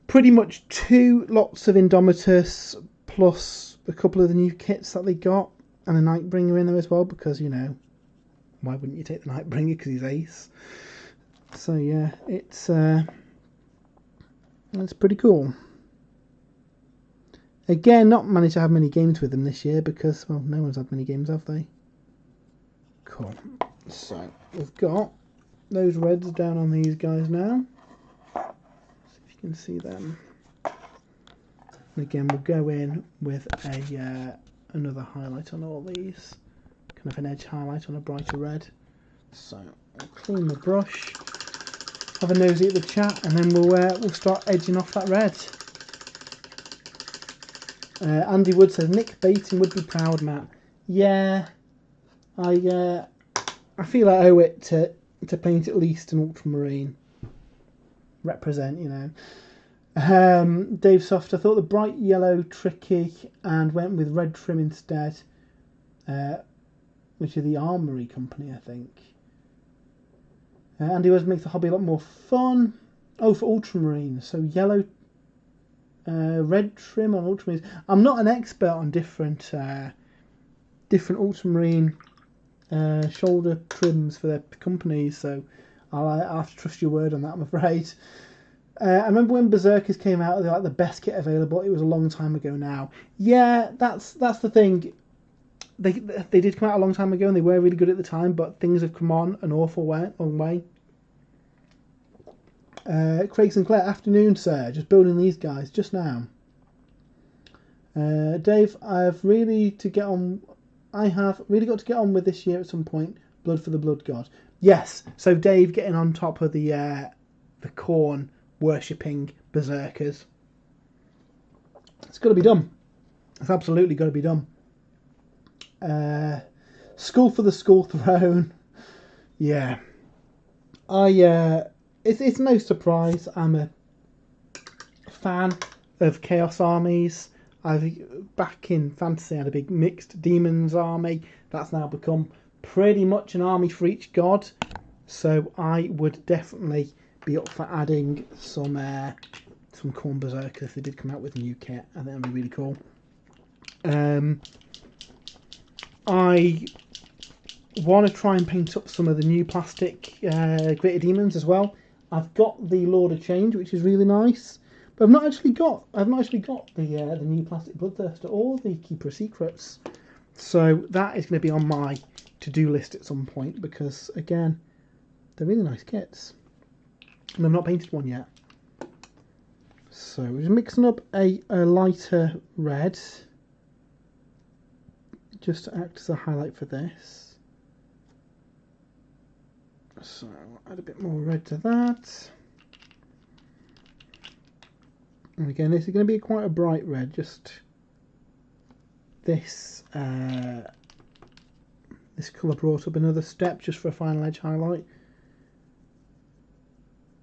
[SPEAKER 1] Pretty much 2 lots of Indomitus plus a couple of the new kits that they got, and a Nightbringer in there as well, because, you know, why wouldn't you take the Nightbringer, because he's ace. So yeah, it's pretty cool. Again, not managed to have many games with them this year because, well, no one's had many games, have they? Cool. So we've got those reds down on these guys now. See if you can see them. And again, we'll go in with a another highlight on all these, kind of an edge highlight on a brighter red. So I'll clean the brush, have a nosy at the chat, and then we'll start edging off that red. Andy Wood says Nick Bating would be proud, Matt. Yeah, I feel I owe it to paint at least an ultramarine. Represent, you know. Dave Soft, I thought the bright yellow tricky and went with red trim instead, which is the Armory Company, I think. Andy Wood makes the hobby a lot more fun. Oh, for ultramarines, so yellow. Red trim on ultramarines. I'm not an expert on different ultramarine shoulder trims for their companies, so I'll have to trust your word on that, I'm afraid. I remember when Berserkers came out, they're like the best kit available. It was a long time ago now. Yeah, that's the thing. They did come out a long time ago and they were really good at the time, but things have come on an awful long way. Craig Sinclair, afternoon, sir. Just building these guys just now. Dave, I have really got to get on with this year at some point. Blood for the Blood God. Yes. So Dave getting on top of the corn worshipping berserkers. It's got to be done. It's absolutely got to be done. Skull for the Skull Throne. Yeah. It's no surprise I'm a fan of Chaos armies. Back in Fantasy I had a big mixed demons army. That's now become pretty much an army for each god. So I would definitely be up for adding some Khorne Berserkers if they did come out with a new kit. I think that'd be really cool. I want to try and paint up some of the new plastic Greater Demons as well. I've got the Lord of Change, which is really nice, but I've not actually got the new plastic Bloodthirster or the Keeper of Secrets. So that is going to be on my to-do list at some point because, again, they're really nice kits, and I've not painted one yet. So we're just mixing up a lighter red, just to act as a highlight for this. So I'll add a bit more red to that. And again, this is going to be quite a bright red. Just this this colour brought up another step just for a final edge highlight.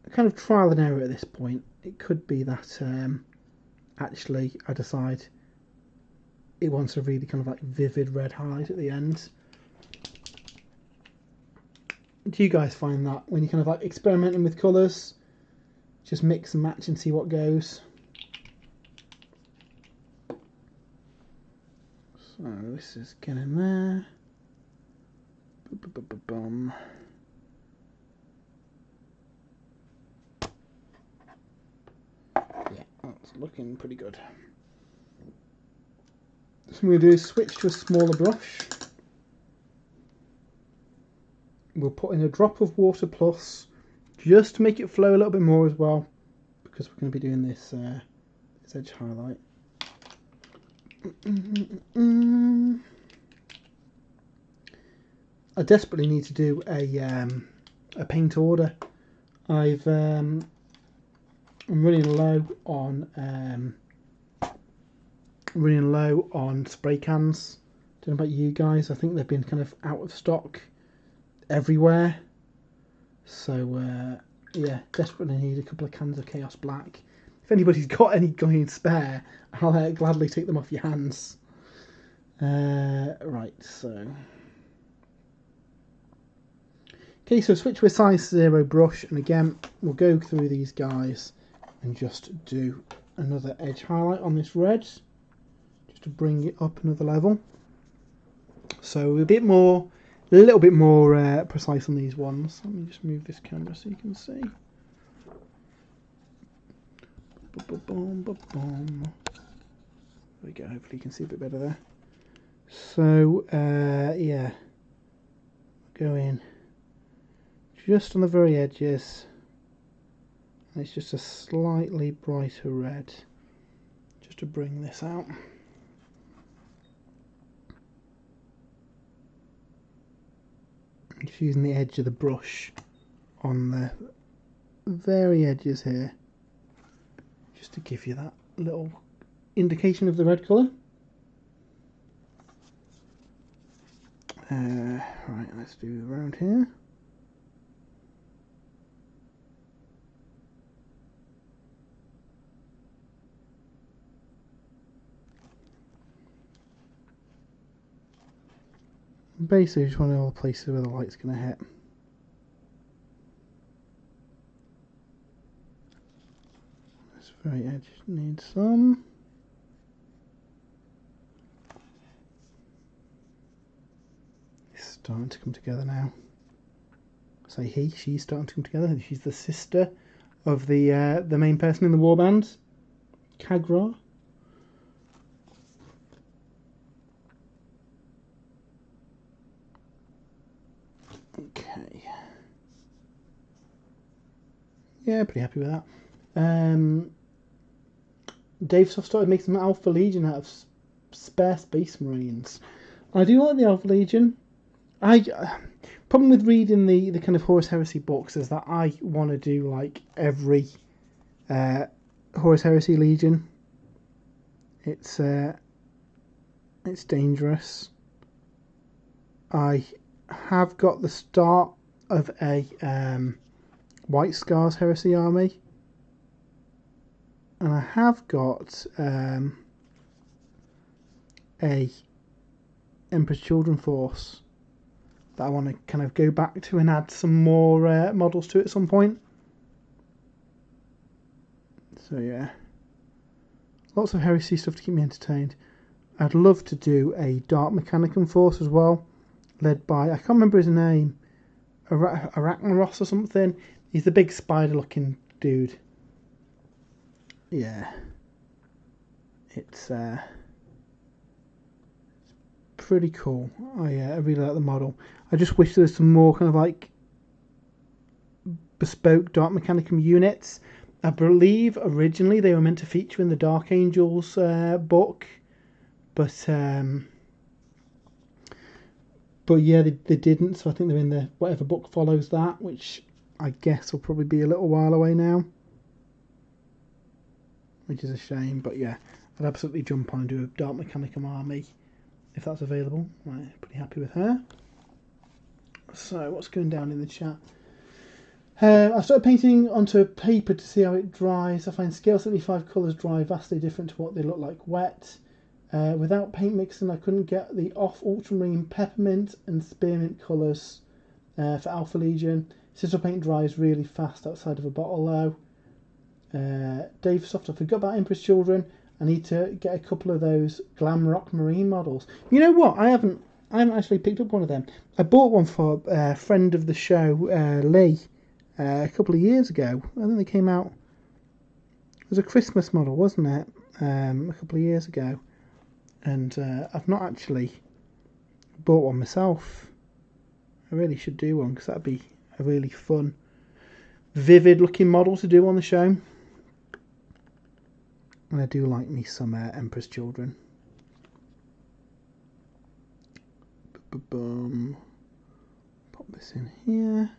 [SPEAKER 1] A kind of trial and error at this point. It could be that actually I decide it wants a really kind of like vivid red highlight at the end. Do you guys find that when you're kind of like experimenting with colours, just mix and match and see what goes? So this is getting there. Boom. Yeah, that's looking pretty good. So what I'm going to do is switch to a smaller brush. We'll put in a drop of Water Plus just to make it flow a little bit more as well, because we're going to be doing this edge highlight. I desperately need to do a paint order. I'm running low on spray cans. Don't know about you guys. I think they've been kind of out of stock everywhere. So yeah, desperately need a couple of cans of Chaos Black. If anybody's got any going spare, I'll gladly take them off your hands. Right, so... Okay, so switch to a size 0 brush, and again, we'll go through these guys and just do another edge highlight on this red, just to bring it up another level. So a little bit more precise on these ones. Let me just move this camera so you can see. There we go, hopefully you can see a bit better there. So, yeah, go in just on the very edges, and it's just a slightly brighter red, just to bring this out. Just using the edge of the brush on the very edges here, just to give you that little indication of the red colour. Right, let's do around here. Basically just want all the places where the light's going to hit. This very edge needs some. It's starting to come together now. I say she's starting to come together. She's the sister of the main person in the warband, Khagra. Okay. Yeah, pretty happy with that. Dave Soft started making some Alpha Legion out of spare Space Marines. I do like the Alpha Legion. Problem with reading the kind of Horus Heresy books is that I want to do like every Horus Heresy Legion. It's dangerous. I have got the start of a White Scars Heresy army, and I have got a Emperor's Children force that I want to kind of go back to and add some more models to at some point. So yeah, lots of Heresy stuff to keep me entertained. I'd love to do a Dark Mechanicum force as well, led by, I can't remember his name, Arachnaros or something. He's the big spider looking dude. Yeah, it's pretty cool. I really like the model. I just wish there was some more kind of like bespoke Dark Mechanicum units. I believe originally they were meant to feature in the Dark Angels book, but yeah, they didn't. So I think they're in the whatever book follows that, which I guess will probably be a little while away now, which is a shame. But yeah, I'd absolutely jump on and do a Dark Mechanicum army if that's available. Right, pretty happy with her. So what's going down in the chat? I started painting onto paper to see how it dries. I find scale 75 colours dry vastly different to what they look like wet. Without paint mixing, I couldn't get the off ultramarine peppermint and spearmint colours for Alpha Legion. Sigil paint dries really fast outside of a bottle though. Dave Soft, I forgot about Emperor's Children. I need to get a couple of those Glam Rock Marine models. You know what? I haven't actually picked up one of them. I bought one for a friend of the show, Lee, a couple of years ago. I think they came out. It was a Christmas model, wasn't it? A couple of years ago. And I've not actually bought one myself. I really should do one because that'd be a really fun, vivid looking model to do on the show. And I do like me some Emperor's Children. Boom. Pop this in here.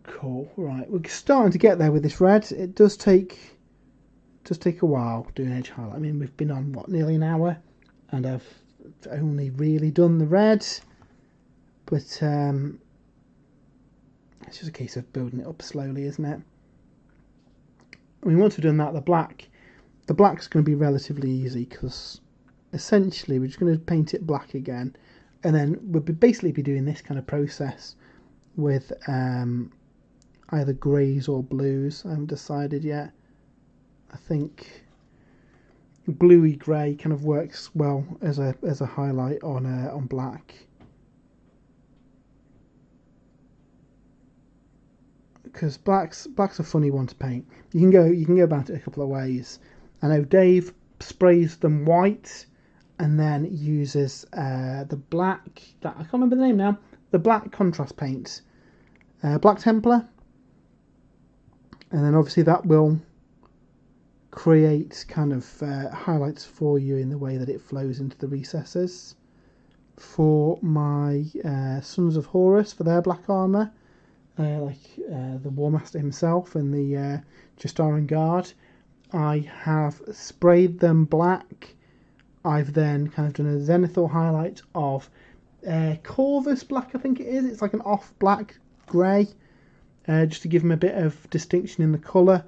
[SPEAKER 1] Cool. Right, we're starting to get there with this red. It does take a while doing edge highlight. I mean, we've been on what, nearly an hour, and I've only really done the red. But it's just a case of building it up slowly, isn't it? I mean, once we've done that, the black's going to be relatively easy, because essentially we're just going to paint it black again, and then we'll basically be doing this kind of process with either greys or blues. I haven't decided yet. I think bluey grey kind of works well as a highlight on black, because black's a funny one to paint. You can go about it a couple of ways. I know Dave sprays them white and then uses the black, that I can't remember the name now, the black contrast paint, Black Templar, and then obviously that will create kind of highlights for you in the way that it flows into the recesses. For my Sons of Horus, for their black armour, like the War Master himself and the Justaran Guard, I have sprayed them black. I've then kind of done a zenithal highlight of Corvus black, I think it is. It's like an off black grey, just to give them a bit of distinction in the colour.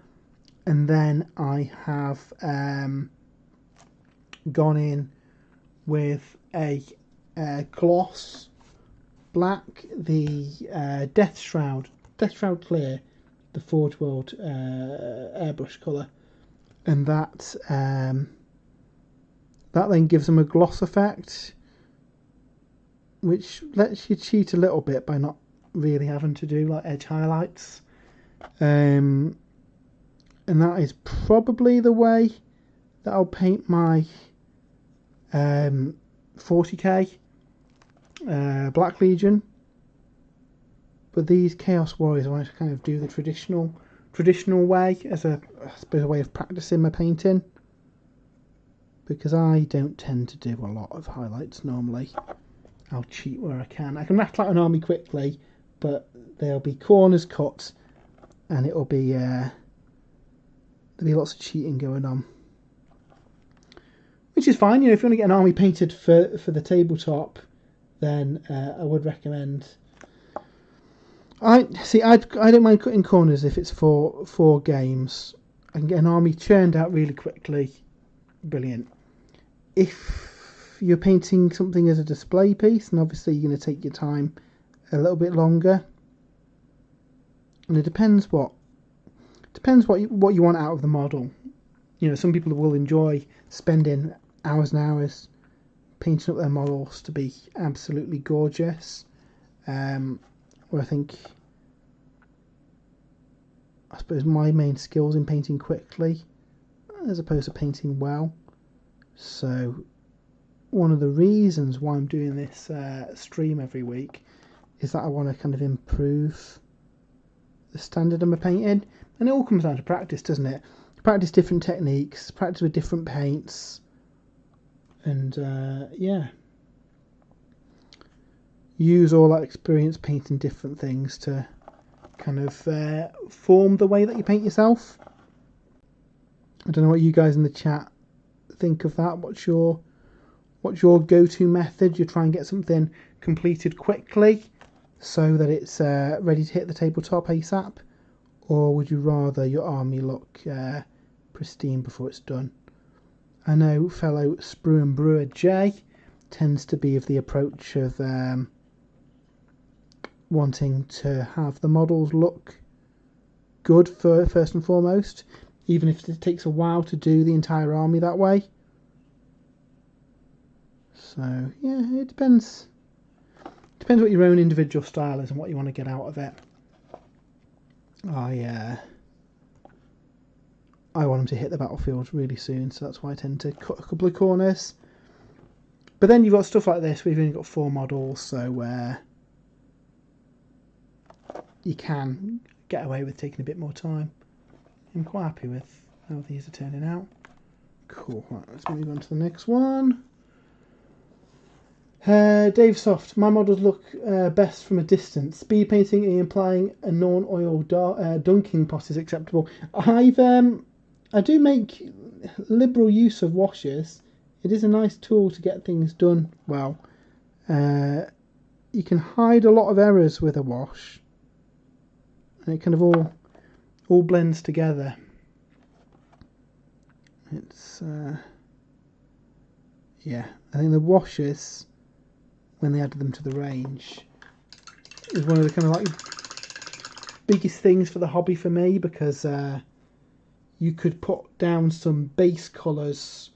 [SPEAKER 1] And then I have gone in with a gloss black, the Death Shroud Clear, the Forge World airbrush colour, and that then gives them a gloss effect, which lets you cheat a little bit by not really having to do like edge highlights. And that is probably the way that I'll paint my 40k Black Legion. But these Chaos Warriors, I want to kind of do the traditional way as I suppose a way of practicing my painting, because I don't tend to do a lot of highlights normally. I'll cheat where I can. I can rattle out an army quickly, but there'll be corners cut, and it'll be there'll be lots of cheating going on, which is fine. You know, if you want to get an army painted for the tabletop, then I would recommend. I don't mind cutting corners if it's for games. I can get an army churned out really quickly. Brilliant. If you're painting something as a display piece, and obviously you're going to take your time a little bit longer, and it depends what you want out of the model. You know, some people will enjoy spending hours and hours painting up their models to be absolutely gorgeous. Where I suppose my main skills in painting quickly as opposed to painting well. So one of the reasons why I'm doing this stream every week is that I want to kind of improve the standard of my painting. And it all comes down to practice, doesn't it? Practice different techniques, practice with different paints, and yeah, use all that experience painting different things to kind of form the way that you paint yourself. I don't know what you guys in the chat think of that. What's your go-to method? You try and get something completed quickly so that it's ready to hit the tabletop ASAP, or would you rather your army look pristine before it's done? I know fellow Sprue and Brewer J tends to be of the approach of wanting to have the models look good first and foremost, even if it takes a while to do the entire army that way. So yeah, it depends what your own individual style is and what you want to get out of it. I want them to hit the battlefield really soon, so that's why I tend to cut a couple of corners. But then you've got stuff like this. We've only got 4 models, so you can get away with taking a bit more time. I'm quite happy with how these are turning out. Cool. Right, let's move on to the next one. Dave Soft. My models look best from a distance. Speed painting and implying a non-oil dunking pot is acceptable. I do make liberal use of washes. It is a nice tool to get things done well. You can hide a lot of errors with a wash, and it kind of all blends together. It's yeah, I think the washes, when they added them to the range, is one of the kind of like biggest things for the hobby for me, because you could put down some base colours,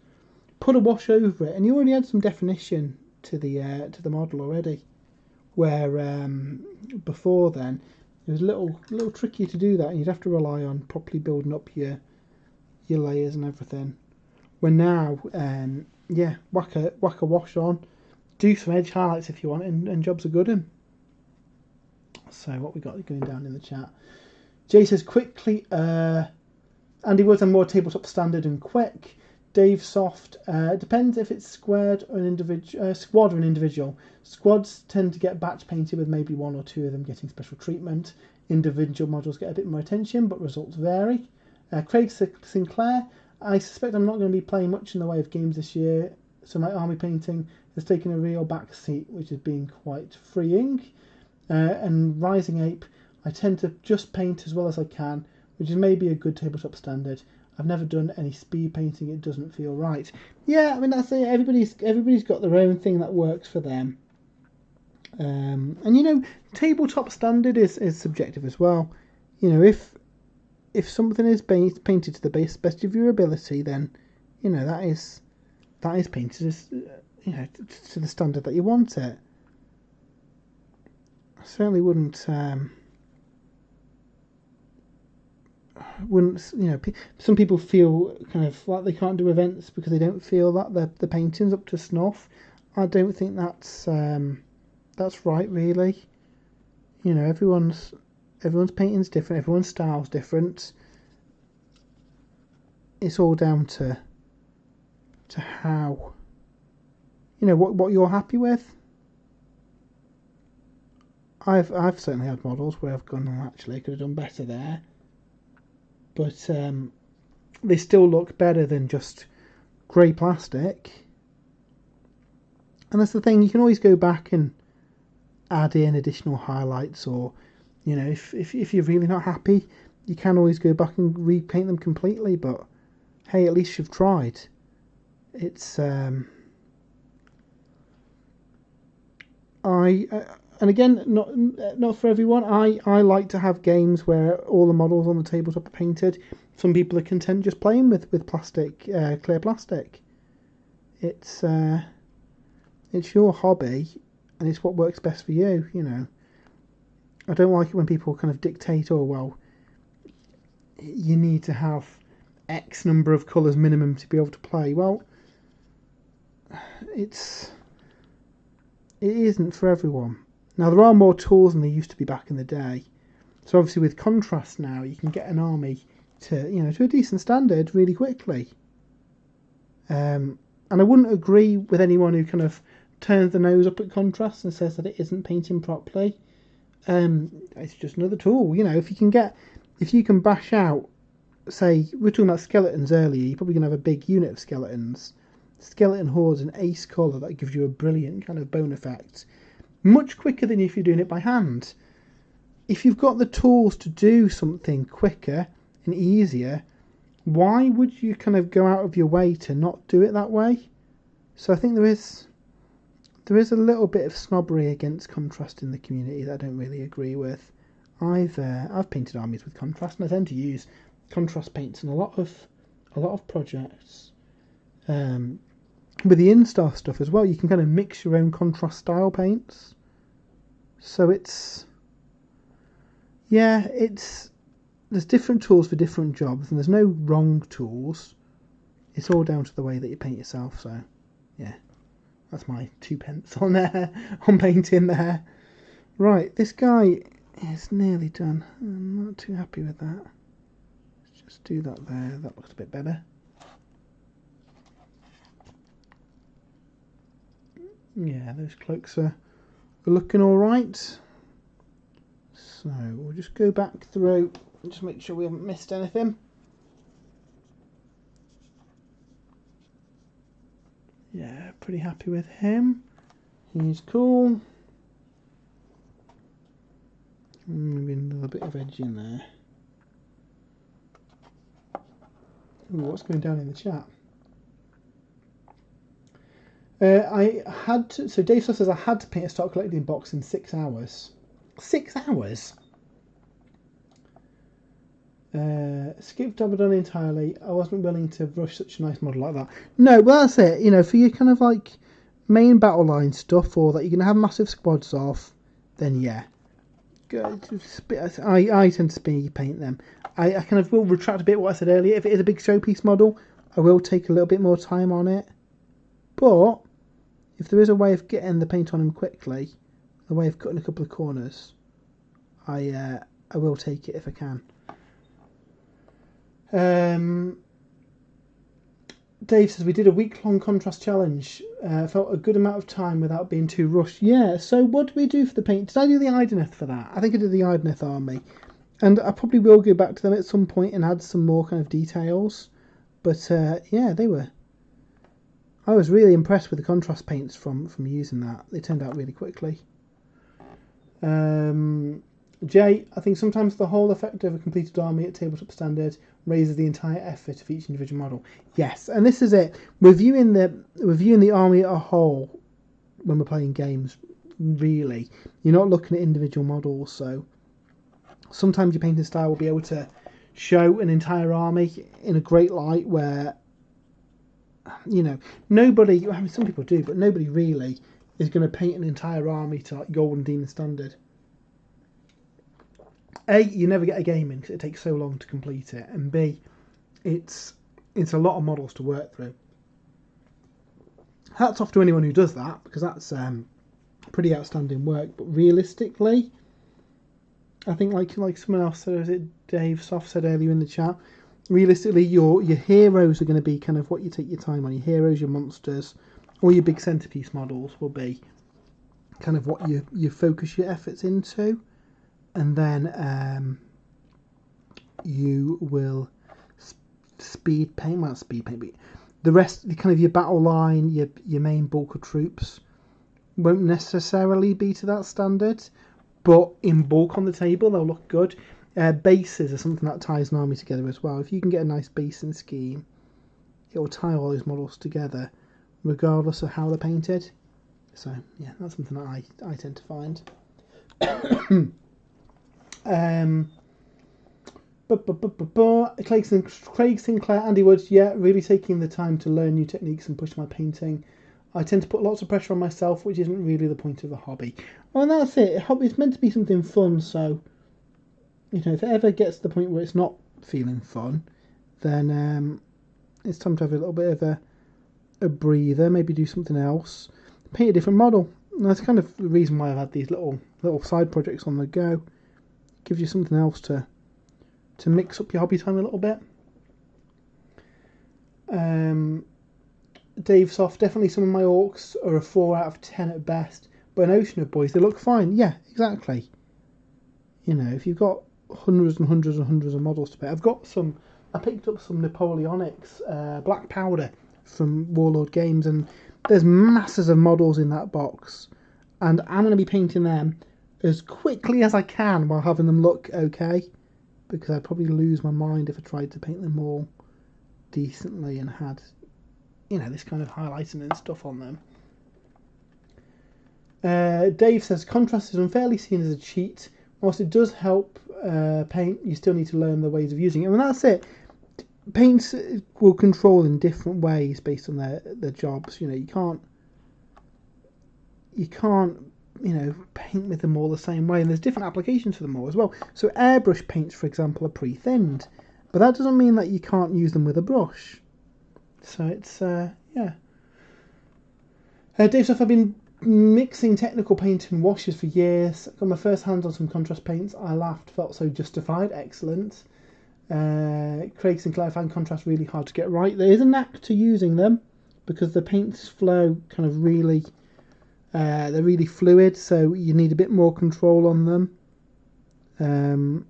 [SPEAKER 1] put a wash over it, and you already had some definition to the model already. Where before then it was a little trickier to do that, and you'd have to rely on properly building up your layers and everything. When now, yeah, whack a wash on, do some edge highlights if you want, and jobs are good. So what we got going down in the chat? Jay says quickly. Andy Woods and more tabletop standard and quick. Dave Soft. Depends if it's squared or an individual. Squad or an individual. Squads tend to get batch painted with maybe one or two of them getting special treatment. Individual models get a bit more attention, but results vary. Craig Sinclair. I suspect I'm not going to be playing much in the way of games this year, so my army painting has taken a real back seat, which has been quite freeing. And Rising Ape, I tend to just paint as well as I can, which is maybe a good tabletop standard. I've never done any speed painting, it doesn't feel right. Yeah, I mean, that's it. Everybody's got their own thing that works for them. And you know, tabletop standard is subjective as well. You know, if something is painted to the best of your ability, then you know that is painted as to the standard that you want it. I certainly wouldn't some people feel kind of like they can't do events because they don't feel that the painting's up to snuff. I don't think that's right, really. You know, everyone's painting's different, everyone's style's different. It's all down to how, you know, what you're happy with. I've certainly had models where I've gone, oh, actually I could have done better there, but they still look better than just grey plastic. And that's the thing, you can always go back and add in additional highlights, or you know, if you're really not happy, you can always go back and repaint them completely. But hey, at least you've tried. It's and again, not for everyone. I like to have games where all the models on the tabletop are painted. Some people are content just playing with plastic, clear plastic. It's your hobby, and it's what works best for you. You know, I don't like it when people kind of dictate, oh well, you need to have X number of colours minimum to be able to play. Well, it isn't for everyone. Now, there are more tools than there used to be back in the day. So obviously with contrast now, you can get an army to a decent standard really quickly. And I wouldn't agree with anyone who kind of turns the nose up at contrast and says that it isn't painting properly. It's just another tool. You know, if you can bash out, say, we were talking about skeletons earlier, you're probably going to have a big unit of skeletons. Skeleton hordes an ace colour that gives you a brilliant kind of bone effect. Much quicker than if you're doing it by hand. If you've got the tools to do something quicker and easier, why would you kind of go out of your way to not do it that way? So I think there is a little bit of snobbery against contrast in the community that I don't really agree with. I've painted armies with contrast, and I tend to use contrast paints in a lot of projects. With the in-star stuff as well, you can kind of mix your own contrast style paints. So there's different tools for different jobs, and there's no wrong tools. It's all down to the way that you paint yourself. So yeah, that's my 2 pence on there on painting there. Right, this guy is nearly done. I'm not too happy with that. Let's just do that there. That looks a bit better. Yeah, those cloaks are looking all right. So we'll just go back through and just make sure we haven't missed anything. Yeah, pretty happy with him. He's cool. Maybe a little bit of edge in there. Ooh, what's going down in the chat? So Dave says I had to paint a stock collecting box in 6 hours. 6 hours? Skipped Abaddon entirely. I wasn't willing to rush such a nice model like that. No, well that's it. You know, for your kind of like main battle line stuff, or that you're going to have massive squads off, then yeah. I tend to speed paint them. I kind of will retract a bit what I said earlier. If it is a big showpiece model, I will take a little bit more time on it. But if there is a way of getting the paint on him quickly, a way of cutting a couple of corners, I will take it if I can. Dave says we did a week-long contrast challenge. Felt a good amount of time without being too rushed. Yeah, so what did we do for the paint? Did I do the Ideneth for that? I think I did the Ideneth army. And I probably will go back to them at some point and add some more kind of details. But yeah, they were... I was really impressed with the contrast paints from using that. They turned out really quickly. Jay, I think sometimes the whole effect of a completed army at tabletop standard raises the entire effort of each individual model. Yes, and this is it. Reviewing the army at a whole when we're playing games, really. You're not looking at individual models, so sometimes your painting style will be able to show an entire army in a great light where, you know, nobody, I mean some people do, but nobody really is going to paint an entire army to like Golden Demon standard. A, you never get a game in because it takes so long to complete it, and B, it's a lot of models to work through. Hats off to anyone who does that, because that's pretty outstanding work. But realistically, I think like someone else said, was it Dave Soft said earlier in the chat, realistically your heroes are going to be kind of what you take your time on. Your heroes, your monsters, all your big centerpiece models will be kind of what you focus your efforts into. And then you will speed paint, but the rest, kind of your battle line, your main bulk of troops, won't necessarily be to that standard, but in bulk on the table they'll look good. Bases are something that ties an army together as well. If you can get a nice basing scheme, it will tie all those models together, regardless of how they're painted. So yeah, that's something that I tend to find. Craig Sinclair, Andy Woods, yeah, really taking the time to learn new techniques and push my painting. I tend to put lots of pressure on myself, which isn't really the point of the hobby. Well, and that's it. It's meant to be something fun, so, you know, if it ever gets to the point where it's not feeling fun, then it's time to have a little bit of a breather, maybe do something else, paint a different model. And that's kind of the reason why I've had these little side projects on the go. Gives you something else to mix up your hobby time a little bit. Dave Soft, definitely some of my orcs are a 4 out of 10 at best, but an ocean of boys, they look fine. Yeah, exactly. You know, if you've got hundreds and hundreds and hundreds of models to paint, I picked up some Napoleonics black powder from Warlord Games, and there's masses of models in that box, and I'm going to be painting them as quickly as I can while having them look okay, because I'd probably lose my mind if I tried to paint them all decently and had, you know, this kind of highlighting and stuff on them. Dave says contrast is unfairly seen as a cheat. Whilst it does help paint, you still need to learn the ways of using it. And that's it. Paints will control in different ways based on their jobs. You know, you can't you know, paint with them all the same way, and there's different applications for them all as well. So airbrush paints, for example, are pre-thinned, but that doesn't mean that you can't use them with a brush. So it's yeah. Dave Stuff, I've been mixing technical paint and washes for years. Got my first hands on some contrast paints. I laughed, felt so justified. Excellent. Craig Sinclair, found contrast really hard to get right. There is a knack to using them because the paints flow kind of really They're really fluid, so you need a bit more control on them. And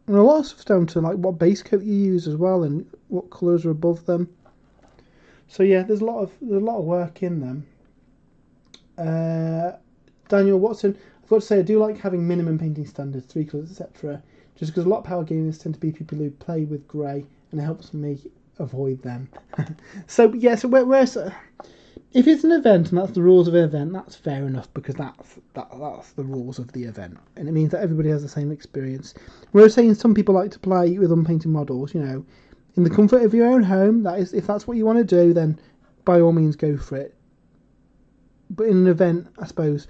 [SPEAKER 1] a lot of stuff's down to like what base coat you use as well, and what colours are above them. So yeah, there's a lot of work in them. Daniel Watson, I've got to say I do like having minimum painting standards, 3 colours, etc. Just because a lot of power gamers tend to be people who play with grey, and it helps me avoid them. So yeah, so where's if it's an event and that's the rules of the event, that's fair enough, because that's the rules of the event, and it means that everybody has the same experience. We're saying some people like to play with unpainted models, you know, in the comfort of your own home. That is, if that's what you want to do, then by all means go for it. But in an event, I suppose,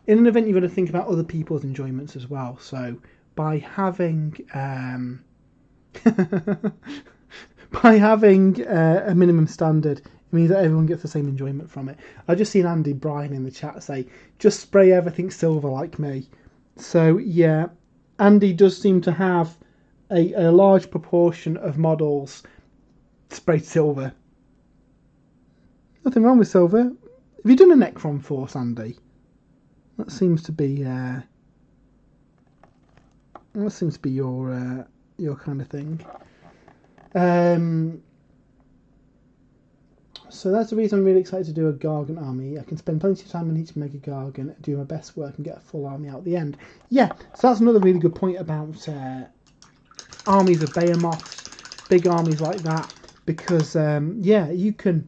[SPEAKER 1] in an event you've got to think about other people's enjoyments as well. So by having by having a minimum standard, it means that everyone gets the same enjoyment from it. I just seen Andy Bryan in the chat say, just spray everything silver like me. So yeah, Andy does seem to have a large proportion of models sprayed silver. Nothing wrong with silver. Have you done a Necron Force, Andy? That seems to be your kind of thing. So that's the reason I'm really excited to do a Gargant army. I can spend plenty of time on each Mega Gargant, do my best work, and get a full army out at the end. Yeah, so that's another really good point about armies of Behemoths, big armies like that, because yeah, you can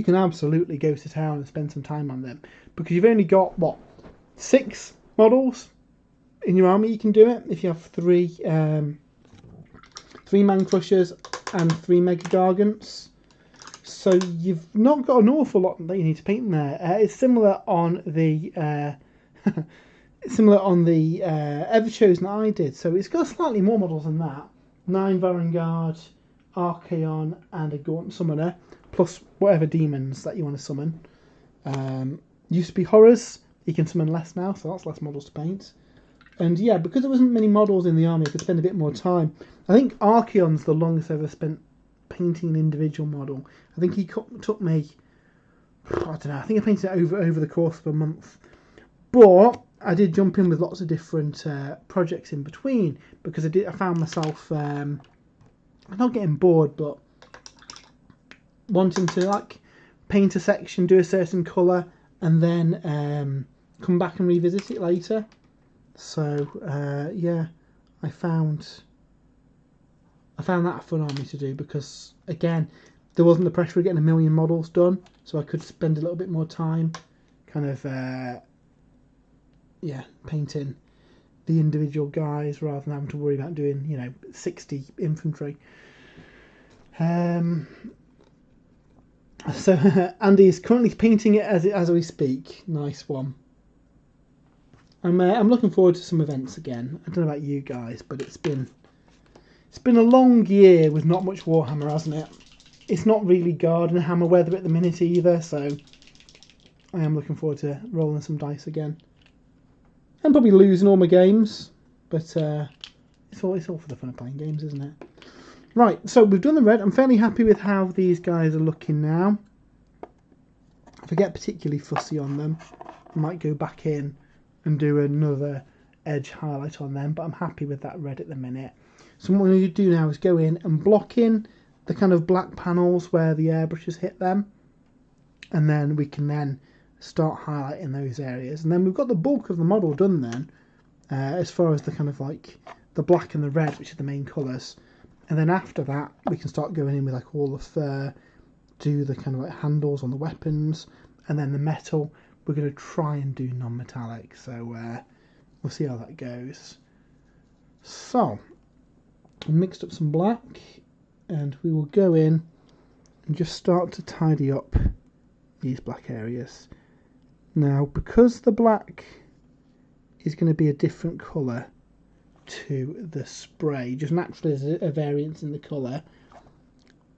[SPEAKER 1] absolutely go to town and spend some time on them, because you've only got, what, 6 models in your army. You can do it if you have 3 Man Crushers and 3 Mega Gargants. So you've not got an awful lot that you need to paint in there. It's similar on the Everchosen that I did. So it's got slightly more models than that. 9 Varangard, Archaon, and a Gaunt Summoner, plus whatever demons that you want to summon. Used to be horrors. You can summon less now, so that's less models to paint. And yeah, because there wasn't many models in the army, I could spend a bit more time. I think Archaon's the longest I've ever spent painting an individual model. I think he took me, I don't know, I think I painted it over the course of a month. But I did jump in with lots of different projects in between, because I found myself, I'm not getting bored, but wanting to like paint a section, do a certain colour, and then come back and revisit it later. So yeah, I found that a fun army to do, because again, there wasn't the pressure of getting a million models done, so I could spend a little bit more time kind of yeah, painting the individual guys rather than having to worry about doing, you know, 60 infantry. So Andy is currently painting it as we speak. Nice one. I'm looking forward to some events again. I don't know about you guys, but it's been a long year with not much Warhammer, hasn't it? It's not really Garden Hammer weather at the minute either, so I am looking forward to rolling some dice again. I'm probably losing all my games, but it's all for the fun of playing games, isn't it? Right, so we've done the red. I'm fairly happy with how these guys are looking now. If I get particularly fussy on them, I might go back in and do another edge highlight on them, but I'm happy with that red at the minute. So what we do now is go in and block in the kind of black panels where the airbrushes hit them, and then we can then start highlighting those areas. And then we've got the bulk of the model done then, as far as the kind of like the black and the red, which are the main colours. And then after that, we can start going in with like all the fur, do the kind of like handles on the weapons, and then the metal, we're going to try and do non-metallic. So we'll see how that goes. So, I mixed up some black, and we will go in and just start to tidy up these black areas. Now, because the black is going to be a different colour to the spray, just naturally as a variance in the colour,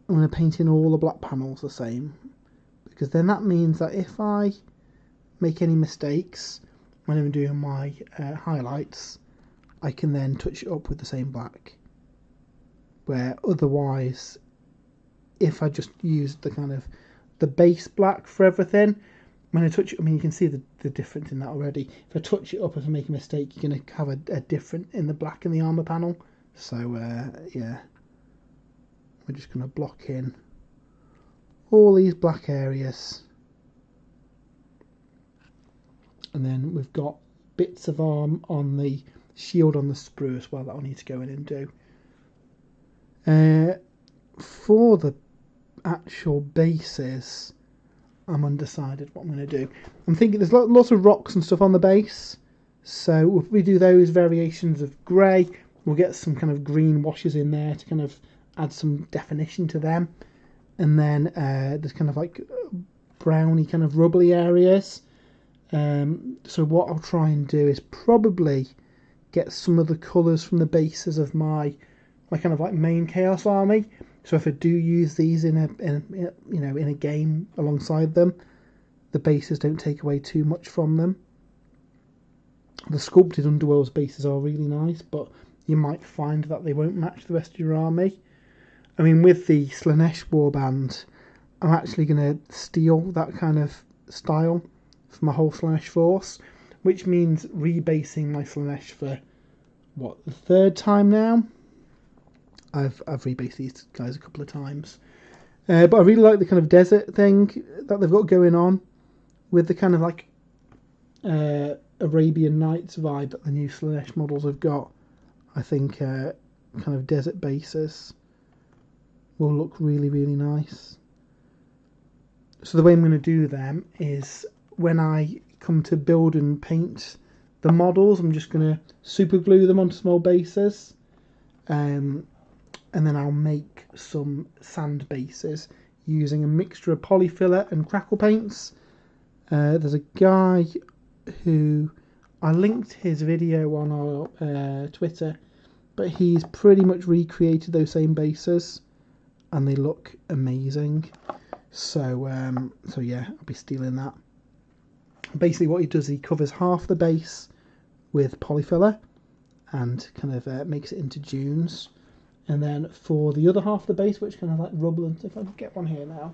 [SPEAKER 1] I'm going to paint in all the black panels the same, because then that means that if I make any mistakes when I'm doing my highlights, I can then touch it up with the same black. Where otherwise, if I just used the kind of the base black for everything, when I touch it, I mean, you can see the difference in that already. If I touch it up, if I make a mistake, you're going to have a different in the black in the armour panel. So, yeah. We're just going to block in all these black areas. And then we've got bits of arm on the shield on the sprue as well that I'll need to go in and do. For the actual bases, I'm undecided what I'm going to do. I'm thinking there's lots of rocks and stuff on the base, so if we do those variations of grey, we'll get some kind of green washes in there to kind of add some definition to them. And then there's kind of like browny kind of rubbly areas. So what I'll try and do is probably get some of the colours from the bases of my kind of like main Chaos army. So if I do use these in a game alongside them, the bases don't take away too much from them. The sculpted Underworlds bases are really nice, but you might find that they won't match the rest of your army. I mean, with the Slaanesh warband, I'm actually going to steal that kind of style for my whole Slaanesh force, which means rebasing my Slaanesh for, what, the third time now? I've rebased these guys a couple of times. But I really like the kind of desert thing that they've got going on with the kind of like Arabian Nights vibe that the new Slaanesh models have got. I think kind of desert bases will look really, really nice. So the way I'm going to do them is when I come to build and paint the models, I'm just going to super glue them onto small bases. And then I'll make some sand bases using a mixture of polyfiller and crackle paints. There's a guy who I linked his video on our Twitter, but he's pretty much recreated those same bases, and they look amazing. So yeah, I'll be stealing that. Basically, what he does, he covers half the base with polyfiller and kind of makes it into dunes. And then for the other half of the base, which kind of like rubble, and if I can get one here now.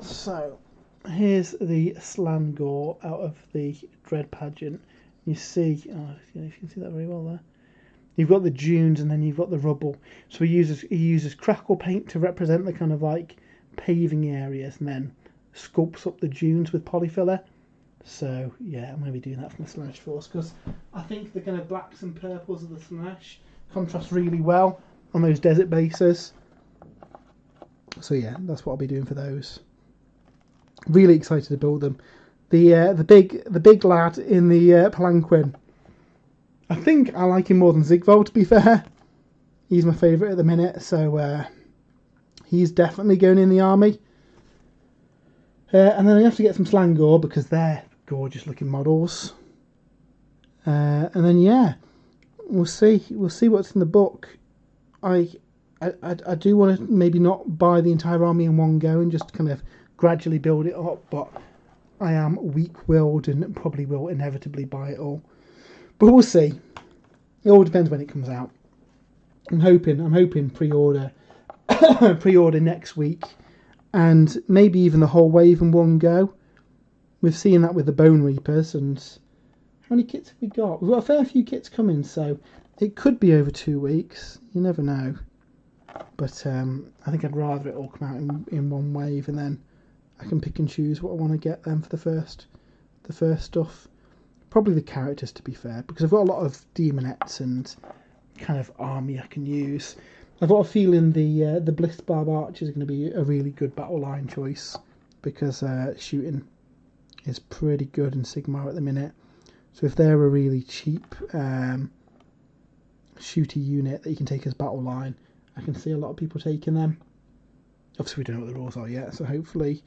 [SPEAKER 1] So here's the Slangor out of the Dread Pageant. You see, I don't know if you can see that very well there. You've got the dunes and then you've got the rubble. So he uses crackle paint to represent the kind of like paving areas, and then sculpts up the dunes with polyfiller. So yeah, I'm going to be doing that for my Slaanesh force because I think the kind of blacks and purples of the Slaanesh contrast really well on those desert bases. So yeah, that's what I'll be doing for those. Really excited to build them. The big lad in the palanquin, I think I like him more than Zigvold, to be fair. He's my favourite at the minute, so he's definitely going in the army. And then I have to get some Slangor because they're gorgeous looking models. And then yeah, we'll see what's in the book. I do want to maybe not buy the entire army in one go and just kind of gradually build it up, but I am weak-willed and probably will inevitably buy it all. But we'll see. It all depends when it comes out. I'm hoping pre-order next week, and maybe even the whole wave in one go. We've seen that with the Bone Reapers, and how many kits have we got? We've got a fair few kits coming, so it could be over 2 weeks. You never know. But I think I'd rather it all come out in one wave, and then I can pick and choose what I want to get them for the first stuff. Probably the characters, to be fair, because I've got a lot of demonettes and kind of army I can use. I've got a feeling the Blitzbarb Archers are going to be a really good battle line choice because shooting is pretty good in Sigmar at the minute. So if they're a really cheap shooter unit that you can take as battle line, I can see a lot of people taking them. Obviously we don't know what the rules are yet, so hopefully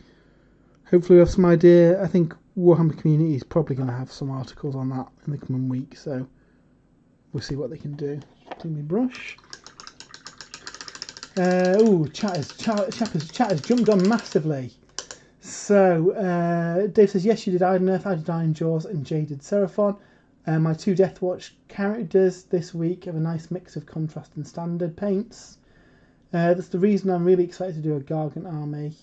[SPEAKER 1] we have some idea. I think Warhammer Community is probably going to have some articles on that in the coming week, so we'll see what they can do. Do me brush. Chat has jumped on massively. So Dave says, yes, you did Iron Earth, I did Iron Jaws, and Jay did Seraphon. My 2 Deathwatch characters this week have a nice mix of contrast and standard paints. That's the reason I'm really excited to do a Gargant army.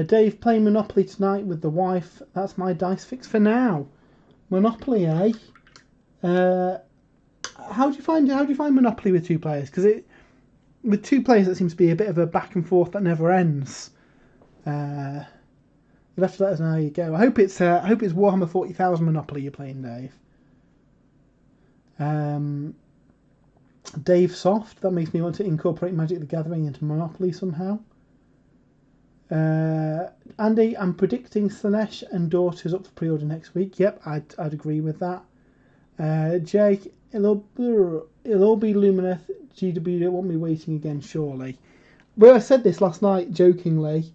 [SPEAKER 1] Dave playing Monopoly tonight with the wife. That's my dice fix for now. Monopoly, eh? How do you find Monopoly with two players? Because with two players, it seems to be a bit of a back and forth that never ends. You'll have to let us know how you go. I hope it's Warhammer 40,000 Monopoly you're playing, Dave. Dave Soft. That makes me want to incorporate Magic the Gathering into Monopoly somehow. Andy, I'm predicting Slanesh and Daughters up for pre-order next week. Yep, I'd agree with that. Jake, it'll all be Lumineth. GW don't want me waiting again, surely. Well, I said this last night jokingly.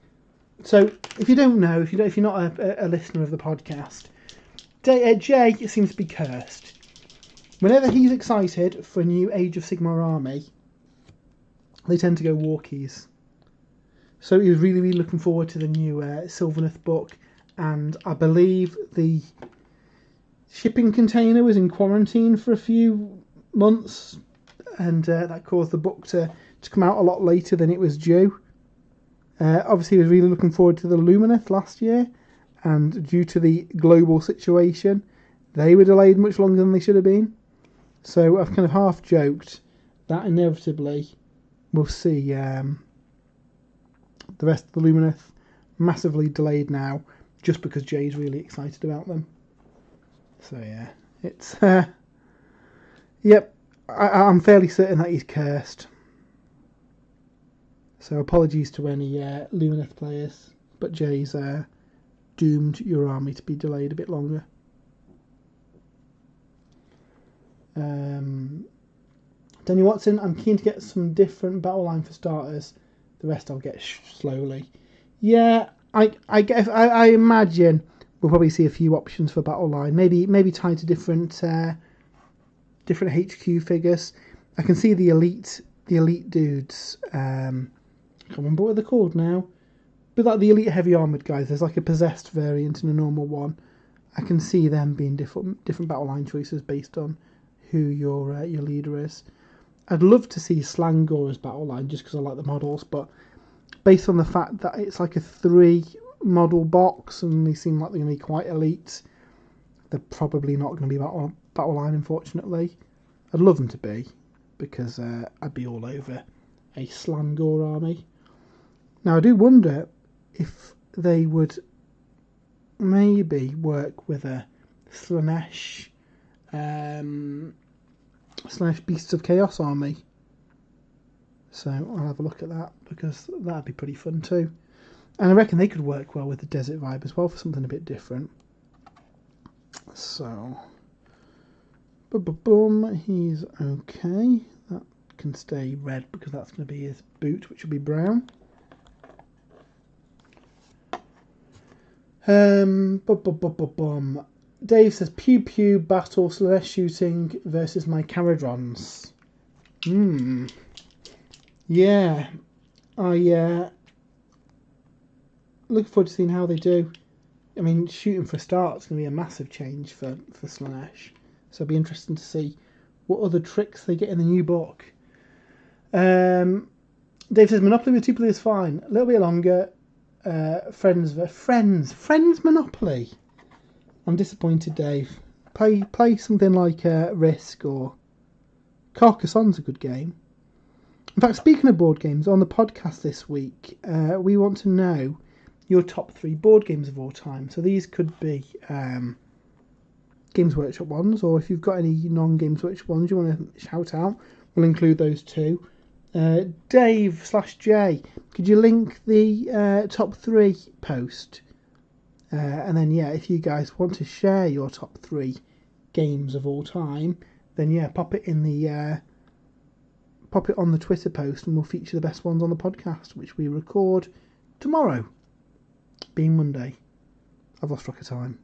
[SPEAKER 1] So, if you don't know, if you're not a listener of the podcast, Jay seems to be cursed. Whenever he's excited for a new Age of Sigmar army, they tend to go walkies. So he was really, really looking forward to the new Sylvaneth book, and I believe the shipping container was in quarantine for a few months, and that caused the book to come out a lot later than it was due. Obviously, he was really looking forward to the Lumineth last year, and due to the global situation, they were delayed much longer than they should have been. So I've kind of half joked that inevitably we'll see the rest of the Lumineth massively delayed now, just because Jay's really excited about them. So yeah, it's yep. I'm fairly certain that he's cursed. So apologies to any Lumineth players, but Jay's doomed your army to be delayed a bit longer. Danny Watson, I'm keen to get some different battle line for starters. The rest I'll get slowly. Yeah, I imagine we'll probably see a few options for battle line. Maybe tied to different HQ figures. I can see the elite dudes. I can't remember what they're called now. But like the elite heavy armored guys, there's like a possessed variant and a normal one. I can see them being different battle line choices based on who your leader is. I'd love to see Slangor as battle line just because I like the models, but based on the fact that it's like a 3 model box and they seem like they're going to be quite elite, they're probably not going to be battle line, unfortunately. I'd love them to be, because I'd be all over a Slangor army. Now I do wonder if they would maybe work with a Slanesh Beasts of Chaos army. So I'll have a look at that, because that'd be pretty fun too. And I reckon they could work well with the desert vibe as well for something a bit different. So, boom, he's okay. That can stay red because that's going to be his boot, which will be brown. Dave says pew pew battle slash shooting versus my Caradrons. Yeah, I look forward to seeing how they do. I mean, shooting for a start is going to be a massive change for Slanesh, so it'll be interesting to see what other tricks they get in the new book. Dave says Monopoly with 2 players fine. A little bit longer. Friends Monopoly. I'm disappointed, Dave. Play something like Risk or Carcassonne's a good game. In fact, speaking of board games, on the podcast this week, we want to know your top 3 board games of all time. So these could be Games Workshop ones, or if you've got any non-Games Workshop ones you want to shout out, we'll include those too. Dave/J, could you link the top 3 post? And then, yeah, if you guys want to share your top 3 games of all time, then yeah, pop it on the Twitter post, and we'll feature the best ones on the podcast, which we record tomorrow, being Monday. I've lost track of time.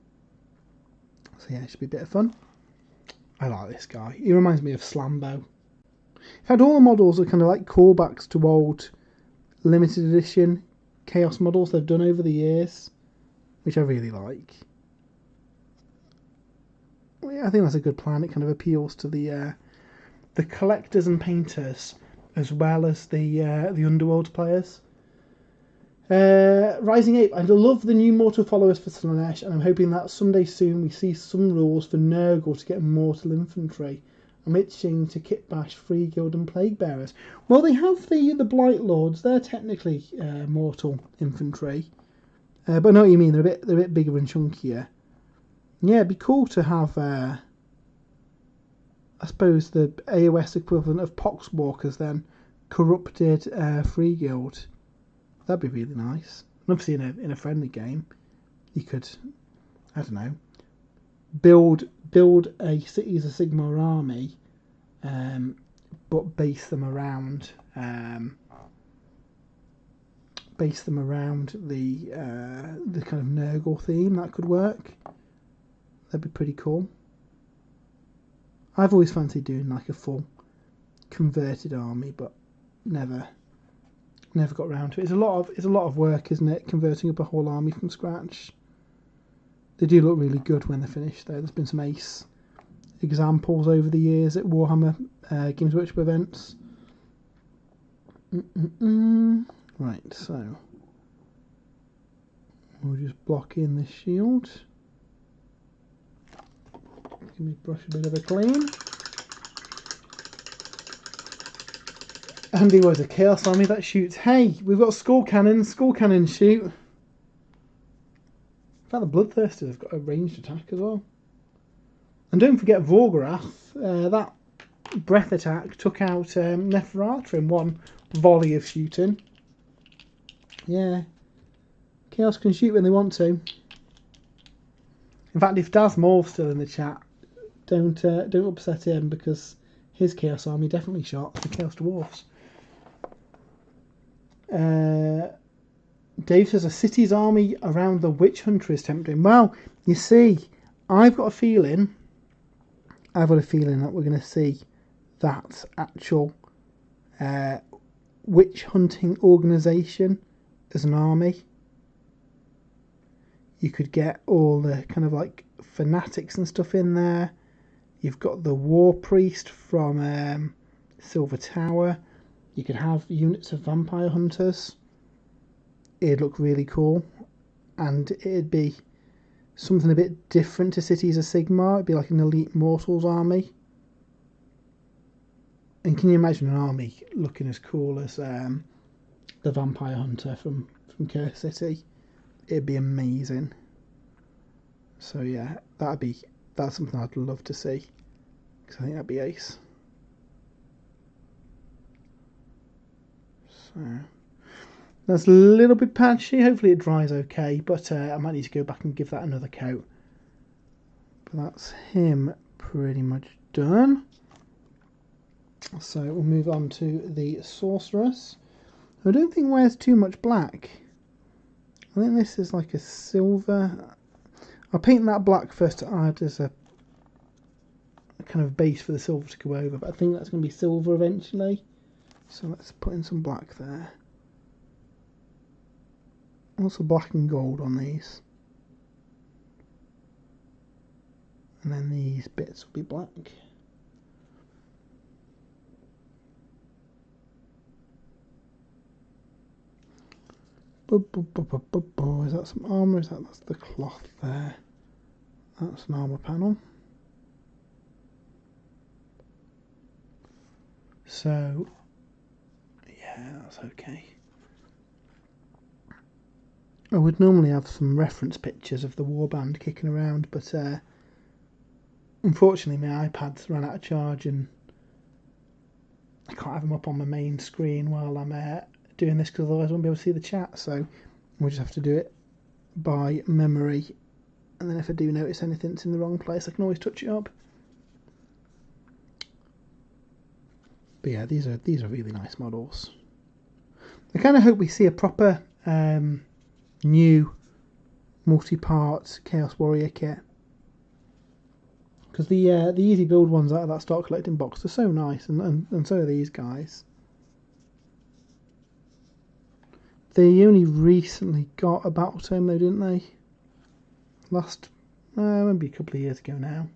[SPEAKER 1] So yeah, it should be a bit of fun. I like this guy. He reminds me of Slambo. In fact, all the models are kind of like callbacks to old limited edition Chaos models they've done over the years, which I really like. Yeah, I think that's a good plan. It kind of appeals to the the collectors and painters as well as the Underworlds players. Rising Ape, I love the new mortal followers for Slaanesh, and I'm hoping that someday soon we see some rules for Nurgle to get mortal infantry. I'm itching to kitbash Free Guild and Plague Bearers. Well, they have the Blight Lords. They're technically mortal infantry, but I know what you mean. They're a bit bigger and chunkier. Yeah, it'd be cool to have, I suppose, the AOS equivalent of Poxwalkers then, corrupted Free Guild. That'd be really nice. And obviously, in a friendly game, you could, I don't know, build a Cities of Sigmar army, but base them around the kind of Nurgle theme. That could work. That'd be pretty cool. I've always fancied doing like a full converted army, but never got around to it. It's a lot of work, isn't it? Converting up a whole army from scratch. They do look really good when they're finished, though. There's been some ace examples over the years at Warhammer Games Workshop events. Right, so we'll just block in the shield. Give me brush a bit of a clean. Andy was a Chaos Army that shoots. Hey, we've got skull cannons. Skull cannons shoot. In fact, the Bloodthirsters have got a ranged attack as well. And don't forget Vorgorath. That breath attack took out Neferata in one volley of shooting. Yeah. Chaos can shoot when they want to. In fact, if Daz Maul's still in the chat, don't upset him, because his Chaos Army definitely shot the Chaos Dwarfs. Dave says a city's army around the Witch Hunter is tempting. Well, you see, I've got a feeling that we're going to see that actual witch hunting organisation as an army. You could get all the kind of like fanatics and stuff in there. You've got the War Priest from Silver Tower. You could have units of vampire hunters. It'd look really cool. And it'd be something a bit different to Cities of Sigmar. It'd be like an elite mortals army. And can you imagine an army looking as cool as the vampire hunter from Curse City? It'd be amazing. So yeah, that's something I'd love to see, because I think that'd be ace. So that's a little bit patchy. Hopefully it dries okay, but I might need to go back and give that another coat. But that's him pretty much done. So we'll move on to the Sorceress. I don't think wears too much black. I think this is like a silver. I'll paint that black first to add as a kind of base for the silver to go over, but I think that's going to be silver eventually. So let's put in some black there. Also black and gold on these. And then these bits will be black. Is that some armour? That's the cloth there. That's an armour panel. So, yeah, that's okay. I would normally have some reference pictures of the warband kicking around, but unfortunately my iPad's run out of charge and I can't have them up on my main screen while I'm doing this, because otherwise I won't be able to see the chat. So we'll just have to do it by memory, and then if I do notice anything that's in the wrong place, I can always touch it up. But yeah, these are really nice models. I kind of hope we see a proper new multi-part Chaos Warrior kit, because the easy build ones out of that start collecting box are so nice, and so are these guys. They only recently got a battle tome though, didn't they? Last, maybe a couple of years ago now.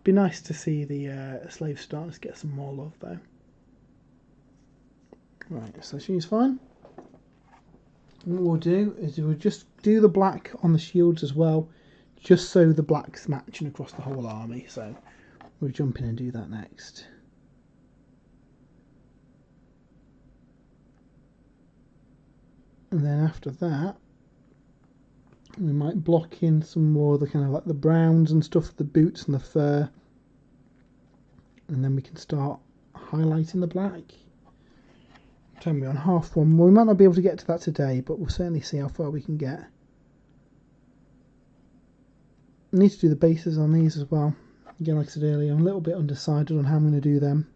[SPEAKER 1] Be nice to see the slaves starting to get some more love though. Right, so she's fine. What we'll do is we'll just do the black on the shields as well, just so the black's matching across the whole army. So we'll jump in and do that next. And then after that, we might block in some more of the kind of like the browns and stuff, the boots and the fur. And then we can start highlighting the black. Turn me on half one. Well, we might not be able to get to that today, but we'll certainly see how far we can get. I need to do the bases on these as well. Again, like I said earlier, I'm a little bit undecided on how I'm going to do them.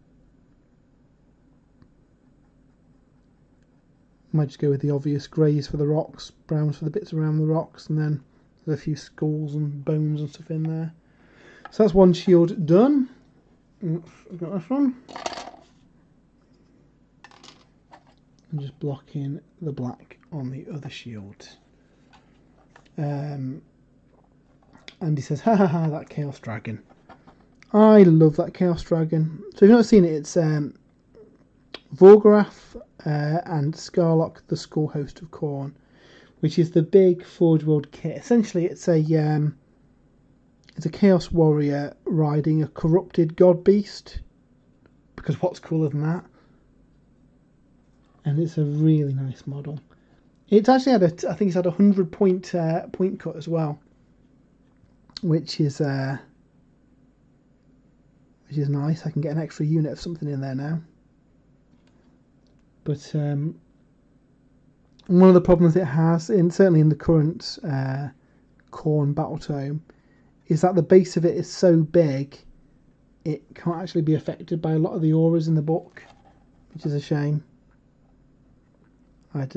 [SPEAKER 1] Might just go with the obvious greys for the rocks, browns for the bits around the rocks, and then there's a few skulls and bones and stuff in there. So that's one shield done. I've got this one. And just blocking the black on the other shield. Andy says, ha ha ha, that Chaos Dragon. I love that Chaos Dragon. So if you've not seen it, it's Vorgarath and Scarlock, the Skull Host of Khorne, which is the big Forge World kit. Essentially, it's a Chaos Warrior riding a corrupted God Beast. Because what's cooler than that? And it's a really nice model. It's actually had I think it's had 100 point cut as well, which is nice. I can get an extra unit of something in there now. But one of the problems it has, certainly in the current Khorne battle tome, is that the base of it is so big, it can't actually be affected by a lot of the auras in the book, which is a shame. I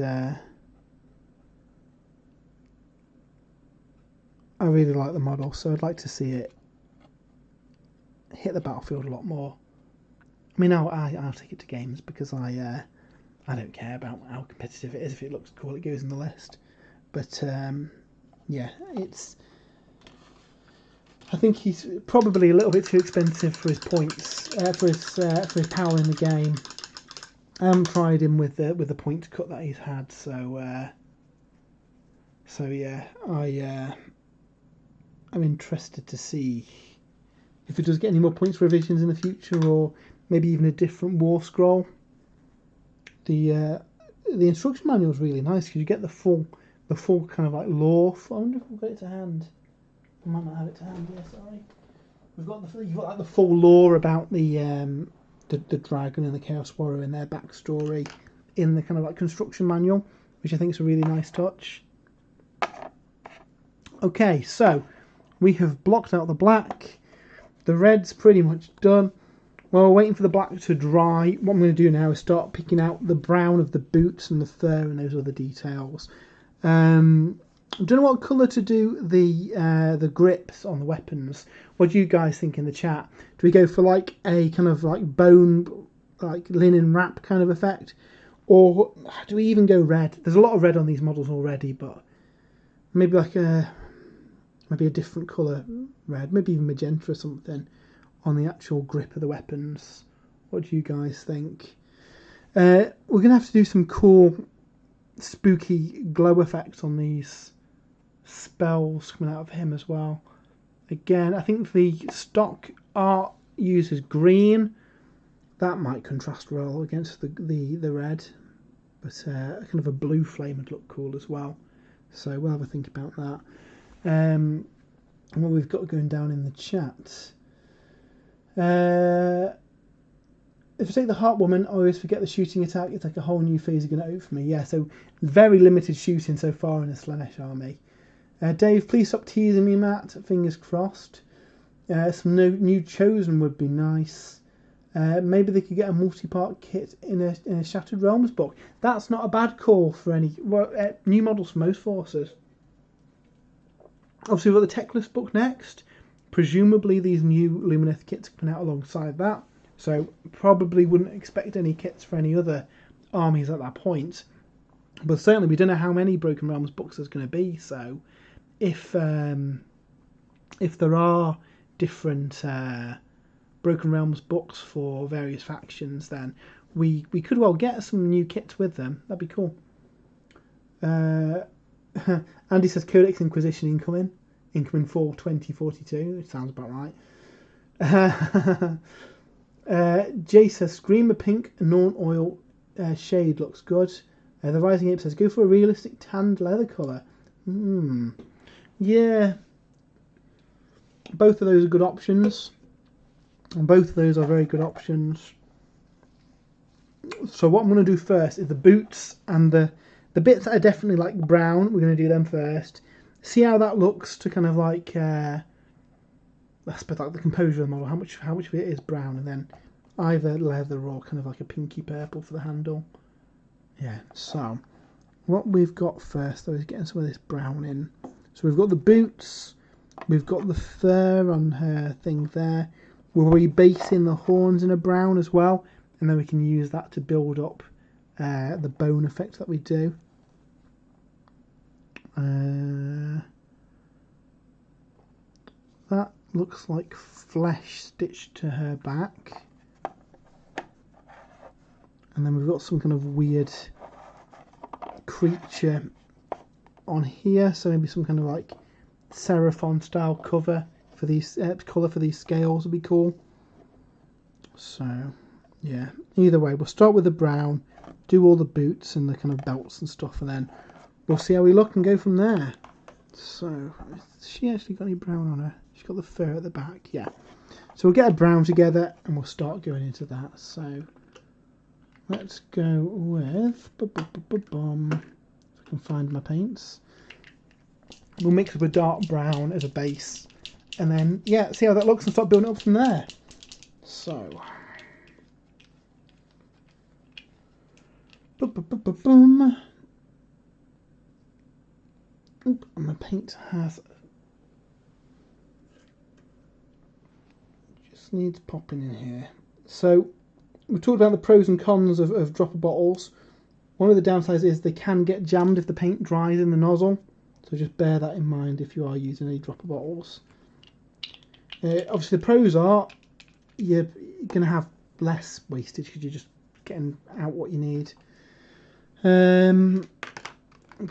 [SPEAKER 1] really like the model, so I'd like to see it hit the battlefield a lot more. I mean, I'll take it to games because I don't care about how competitive it is. If it looks cool, it goes in the list. But yeah, I think he's probably a little bit too expensive for his points, for his power in the game. I haven't tried him with the point cut that he's had, so yeah, I'm interested to see if it does get any more points revisions in the future, or maybe even a different war scroll. The instruction manual is really nice because you get the full kind of like lore. I wonder if we've got it to hand. I might not have it to hand. Yeah, sorry. You've got like the full lore about the dragon and the Chaos Warrior and their backstory in the kind of like construction manual, which I think is a really nice touch. Okay, so we have blocked out the black. The red's pretty much done. While we're waiting for the black to dry, what I'm going to do now is start picking out the brown of the boots and the fur and those other details. I don't know what colour to do the grips on the weapons. What do you guys think in the chat? Do we go for like a kind of like bone, like linen wrap kind of effect? Or do we even go red? There's a lot of red on these models already, but maybe like a different colour red, maybe even magenta or something on the actual grip of the weapons. What do you guys think? We're going to have to do some cool spooky glow effects on these spells coming out of him as well. Again, I think the stock art uses green. That might contrast well against the red, but kind of a blue flame would look cool as well. So we'll have a think about that. And what we've got going down in the chat. If I take the Heart Woman, I always forget the shooting attack. It's like a whole new phase going to open for me. Yeah, so very limited shooting so far in the Slaanesh army. Dave, please stop teasing me, Matt. Fingers crossed. Some new Chosen would be nice. Maybe they could get a multi-part kit in a Shattered Realms book. That's not a bad call for any new models for most forces. Obviously, we've got the Techless book next. Presumably, these new Lumineth kits are coming out alongside that. So, probably wouldn't expect any kits for any other armies at that point. But certainly, we don't know how many Broken Realms books there's going to be. So, if there are different Broken Realms books for various factions, then we could well get some new kits with them. That'd be cool. Andy says Codex Inquisition incoming fall 2042. It sounds about right. Jay says Screamer Pink Norn Oil shade looks good. The Rising Ape says go for a realistic tanned leather colour. Yeah, both of those are good options. And both of those are very good options. So what I'm going to do first is the boots and the bits that are definitely like brown. We're going to do them first. See how that looks to kind of like I suppose like the composure of the model. How much of it is brown, and then either leather or kind of like a pinky purple for the handle. Yeah. So what we've got first though is getting some of this brown in. So we've got the boots. We've got the fur on her thing there. We're rebasing the horns in a brown as well, and then we can use that to build up the bone effect that we do. That looks like flesh stitched to her back. And then we've got some kind of weird creature on here, so maybe some kind of like Seraphon style cover for these colour for these scales would be cool. So yeah, either way, we'll start with the brown, do all the boots and the kind of belts and stuff, and then we'll see how we look and go from there. So has she actually got any brown on her? She's got the fur at the back, yeah. So we'll get a brown together and we'll start going into that. So let's go with if I can find my paints. We'll mix up a dark brown as a base, and then yeah, see how that looks and start building up from there. So and the paint has just needs popping in here. So we talked about the pros and cons of dropper bottles. One of the downsides is they can get jammed if the paint dries in the nozzle. So just bear that in mind if you are using any dropper bottles. Obviously the pros are you're going to have less wastage because you're just getting out what you need.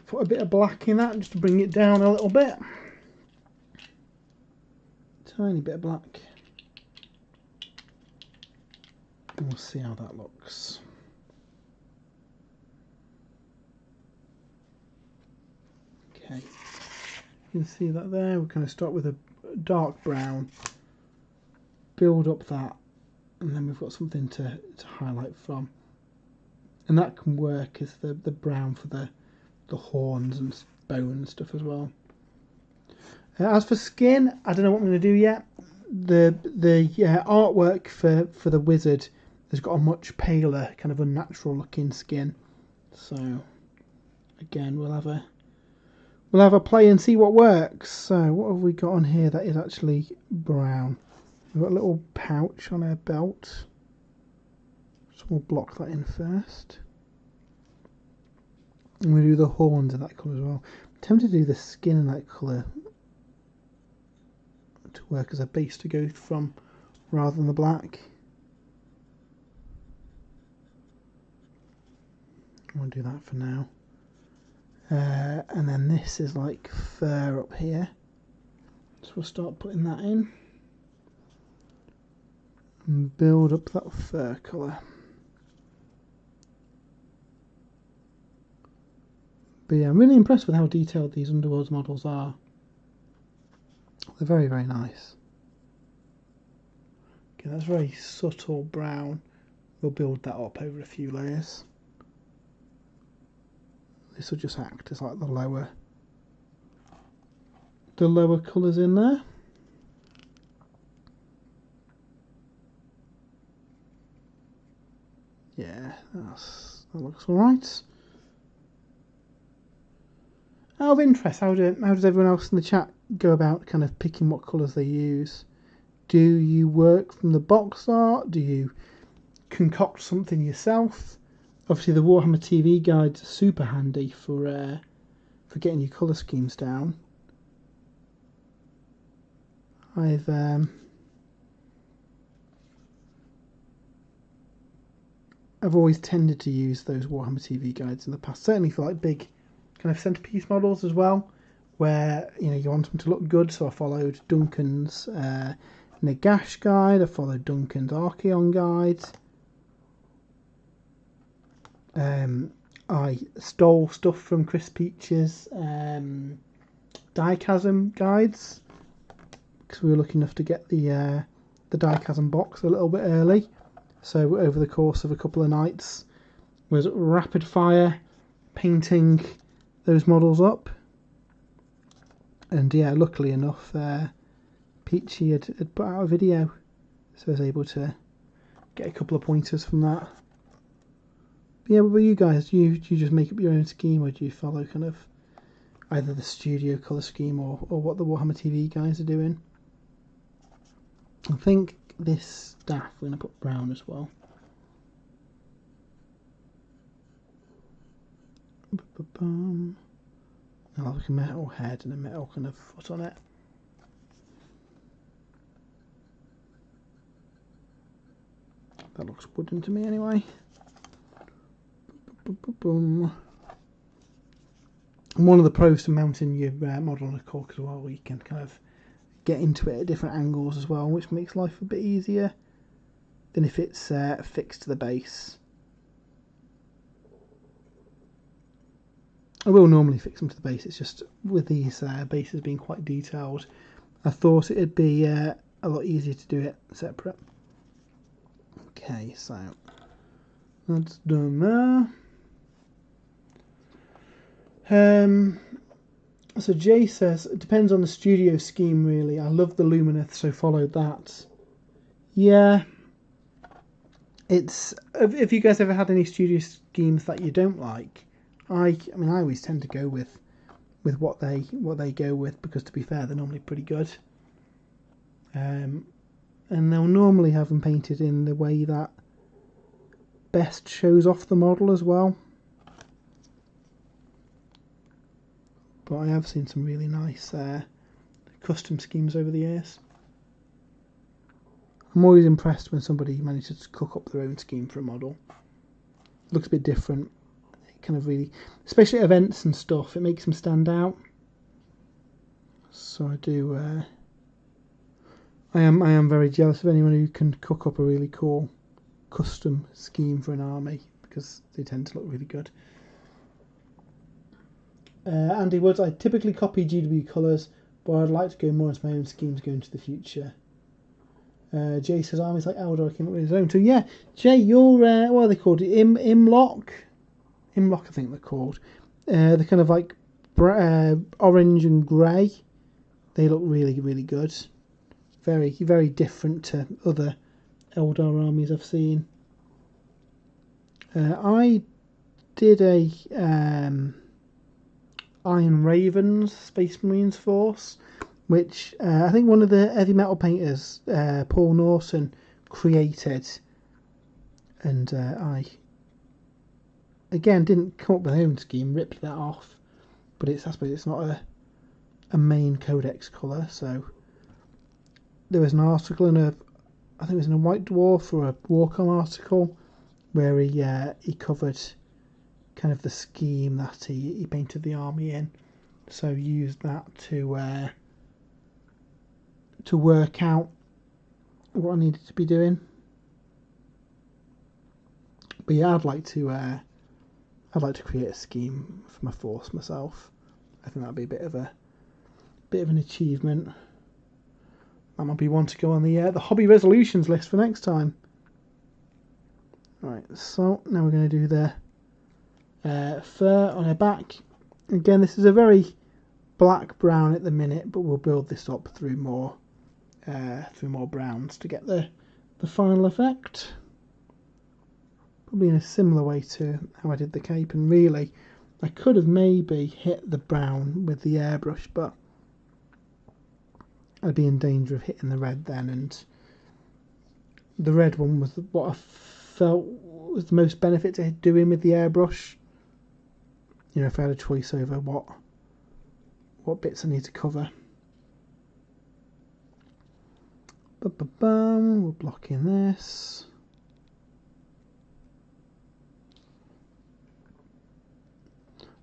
[SPEAKER 1] Put a bit of black in that just to bring it down a little bit. Tiny bit of black. And we'll see how that looks. Okay, you can see that there. We're going to start with a dark brown, build up that, and then we've got something to highlight from. And that can work as the brown for the horns and bone and stuff as well. As for skin, I don't know what I'm going to do yet. The artwork for the wizard has got a much paler, kind of unnatural looking skin. So again, we'll have a play and see what works. So what have we got on here that is actually brown? We've got a little pouch on her belt. So we'll block that in first. And we'll do the horns in that colour as well. I'm tempted to do the skin in that colour to work as a base to go from rather than the black. I'll do that for now. And then this is like fur up here. So we'll start putting that in. And build up that fur colour. But yeah, I'm really impressed with how detailed these Underworlds models are. They're very, very nice. Okay, that's very subtle brown. We'll build that up over a few layers. This will just act as like the lower colours in there. Yeah, that looks alright. Out of interest, how does everyone else in the chat go about kind of picking what colours they use? Do you work from the box art? Do you concoct something yourself? Obviously, the Warhammer TV guides are super handy for getting your colour schemes down. I've always tended to use those Warhammer TV guides in the past, certainly for like big kind of centerpiece models as well, where you want them to look good. So I followed Duncan's Nagash guide, I followed Duncan's Archeon guide. I stole stuff from Chris Peach's Dichasm guides because we were lucky enough to get the Dichasm box a little bit early. So over the course of a couple of nights, was rapid fire painting those models up. And yeah, luckily enough, Peachy had put out a video, so I was able to get a couple of pointers from that. But yeah, what about you guys? Do you just make up your own scheme, or do you follow kind of either the studio colour scheme or what the Warhammer TV guys are doing? I think this staff we're going to put brown as well. I'll have like a metal head and a metal kind of foot on it. That looks wooden to me anyway. And one of the pros to mounting your model on a cork as well, you can kind of get into it at different angles as well, which makes life a bit easier than if it's fixed to the base. I will normally fix them to the base, it's just with these bases being quite detailed, I thought it'd be a lot easier to do it separate. Okay, so that's done there. So Jay says, it depends on the studio scheme really. I love the Lumineth, so followed that. Yeah. It's, if you guys ever had any studio schemes that you don't like, I mean I always tend to go with what they go with, because to be fair they're normally pretty good. And they'll normally have them painted in the way that best shows off the model as well. But I have seen some really nice custom schemes over the years. I'm always impressed when somebody manages to cook up their own scheme for a model. It looks a bit different. It kind of really, especially at events and stuff, it makes them stand out. So I do. I am very jealous of anyone who can cook up a really cool custom scheme for an army, because they tend to look really good. Andy Woods, I typically copy GW colours, but I'd like to go more into my own schemes going into the future. Jay says armies like Eldor came up with his own. So yeah, Jay, you're what are they called? Imlock, I think they're called. They're kind of like orange and grey. They look really, really good. Very, very different to other Eldar armies I've seen. I did a Iron Ravens Space Marines force, which I think one of the heavy metal painters, Paul Norton, created, and I again didn't come up with my own scheme, ripped that off, but I suppose it's not a main codex colour. So there was an article in I think it was in a White Dwarf or a Warcom article, where he covered kind of the scheme that he painted the army in, so used that to work out what I needed to be doing. But yeah, I'd like to create a scheme for my force myself. I think that'd be a bit of an achievement. That might be one to go on the hobby resolutions list for next time. Right, so now we're going to do the fur on her back. Again, this is a very black brown at the minute, but we'll build this up through more browns to get the final effect. Probably in a similar way to how I did the cape, and really I could have maybe hit the brown with the airbrush, but I'd be in danger of hitting the red then, and the red one was what I felt was the most benefit to doing with the airbrush. You know, if I had a choice over what bits I need to cover. We're blocking this.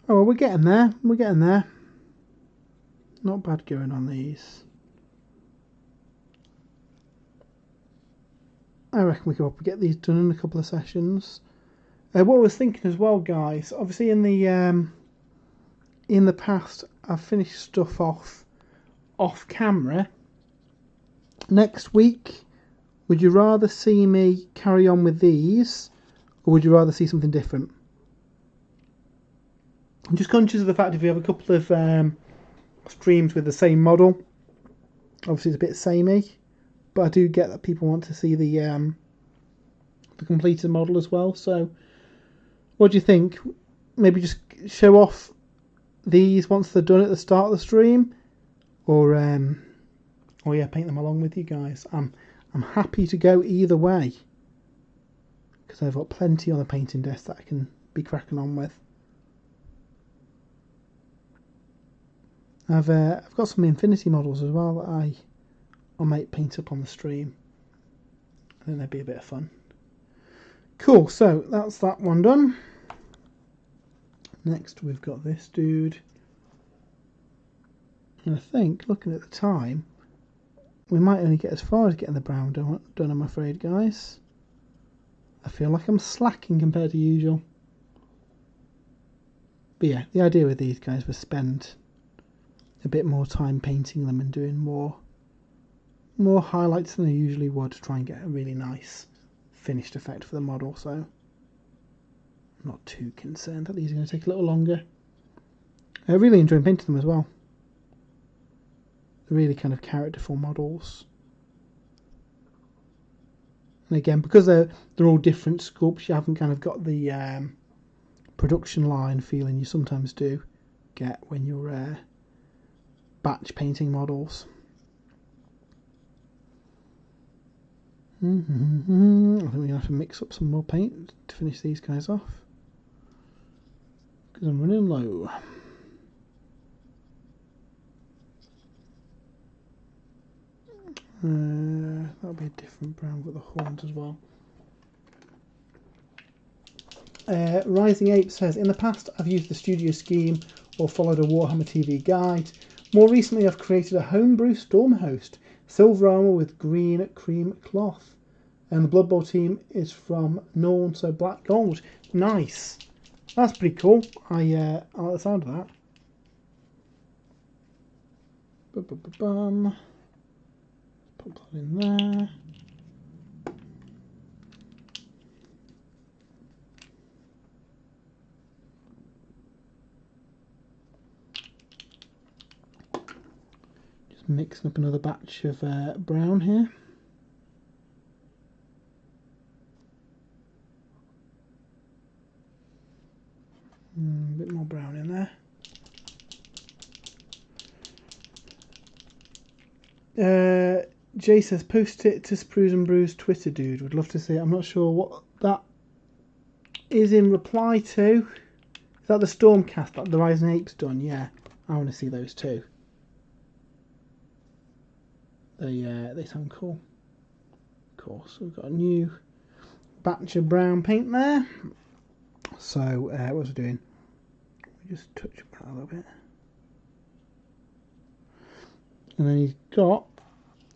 [SPEAKER 1] Oh, well, we're getting there. We're getting there. Not bad going on these. I reckon we could probably get these done in a couple of sessions. What I was thinking as well, guys, obviously in the past I've finished stuff off camera. Next week, would you rather see me carry on with these, or would you rather see something different? I'm just conscious of the fact if we have a couple of streams with the same model, obviously it's a bit samey, but I do get that people want to see the completed model as well. So what do you think? Maybe just show off these once they're done at the start of the stream, or yeah, paint them along with you guys. I'm happy to go either way, because I've got plenty on the painting desk that I can be cracking on with. I've got some Infinity models as well that I might paint up on the stream. I think that'd be a bit of fun. Cool, so that's that one done. Next we've got this dude. And I think, looking at the time, we might only get as far as getting the brown done, I'm afraid, guys. I feel like I'm slacking compared to usual. But yeah, the idea with these guys was spend a bit more time painting them and doing more highlights than I usually would to try and get a really nice finished effect for the model. So I'm not too concerned that these are going to take a little longer. I really enjoy painting them as well. They're really kind of characterful models. And again, because they're all different sculpts, you haven't kind of got the production line feeling you sometimes do get when you're batch painting models. I think we're going to have to mix up some more paint to finish these guys off, because I'm running low. That'll be a different brown with the horns as well. Rising Ape says, in the past I've used the studio scheme or followed a Warhammer TV guide. More recently I've created a homebrew storm host, silver armour with green cream cloth. And the Blood Bowl team is from Norn, so black gold. Nice. That's pretty cool. I like the sound of that. Put that in there. Just mixing up another batch of brown here. A bit more brown in there. Jay says, post it to Sprues and Brews Twitter, dude. Would love to see it. I'm not sure what that is in reply to. Is that the Stormcast that the Rising Ape's done? Yeah, I want to see those too. They sound cool. Of course, we've got a new batch of brown paint there. So, what was I doing? We just touch that a little bit. And then he's got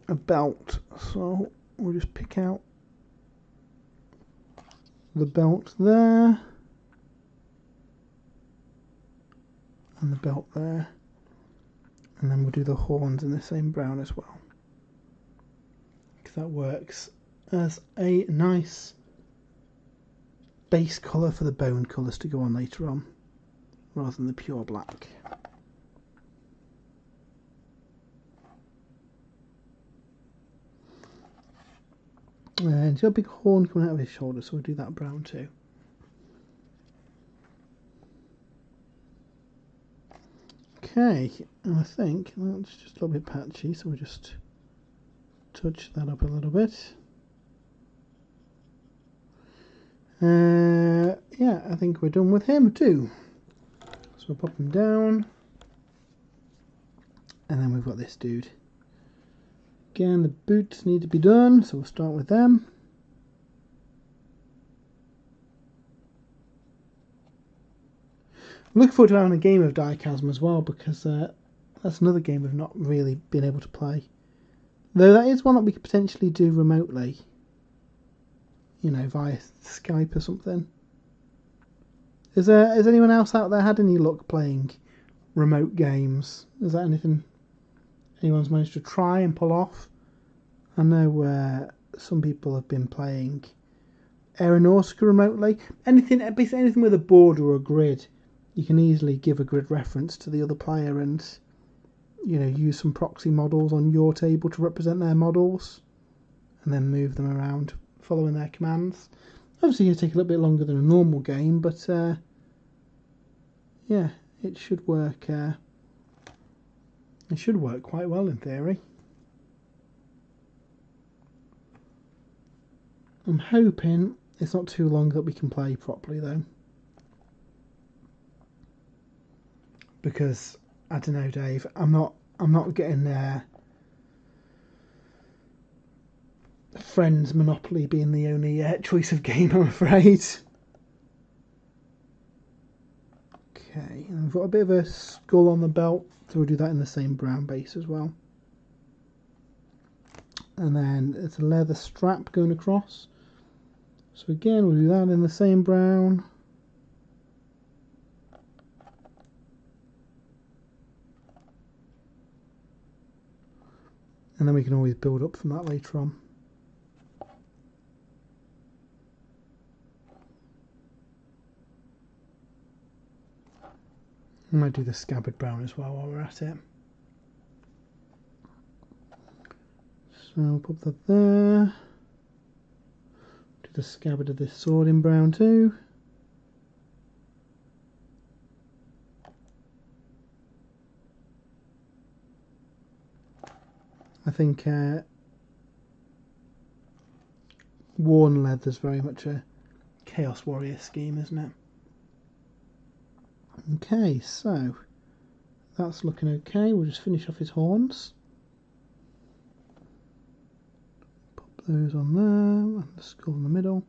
[SPEAKER 1] a belt, so we'll just pick out the belt there and the belt there, and then we'll do the horns in the same brown as well, because that works as a nice base colour for the bone colours to go on later on, rather than the pure black. And he's got a big horn coming out of his shoulder, so we'll do that brown too. Okay, and I think that's just a little bit patchy, so we'll just touch that up a little bit. Yeah, I think we're done with him too. So we'll pop him down. And then we've got this dude. Again, the boots need to be done, so we'll start with them. I'm looking forward to having a game of Dichasm as well, because that's another game we've not really been able to play. Though that is one that we could potentially do remotely. You know, via Skype or something. Has anyone else out there had any luck playing remote games? Is that anything anyone's managed to try and pull off? I know some people have been playing Aeronautica remotely. Basically anything with a board or a grid. You can easily give a grid reference to the other player and, you know, use some proxy models on your table to represent their models and then move them around following their commands. Obviously it'll take a little bit longer than a normal game, but yeah, it should work. It should work quite well in theory. I'm hoping it's not too long that we can play properly though, because I don't know, Dave. I'm not getting Friends Monopoly being the only choice of game, I'm afraid. Okay, and we've got a bit of a skull on the belt, so we'll do that in the same brown base as well. And then it's a leather strap going across. So again, we'll do that in the same brown. And then we can always build up from that later on. I might do the scabbard brown as well while we're at it. So I'll put that there. Do the scabbard of this sword in brown too. I think worn leather's very much a Chaos Warrior scheme, isn't it? Okay, so that's looking okay. We'll just finish off his horns. Pop those on there, and the skull in the middle.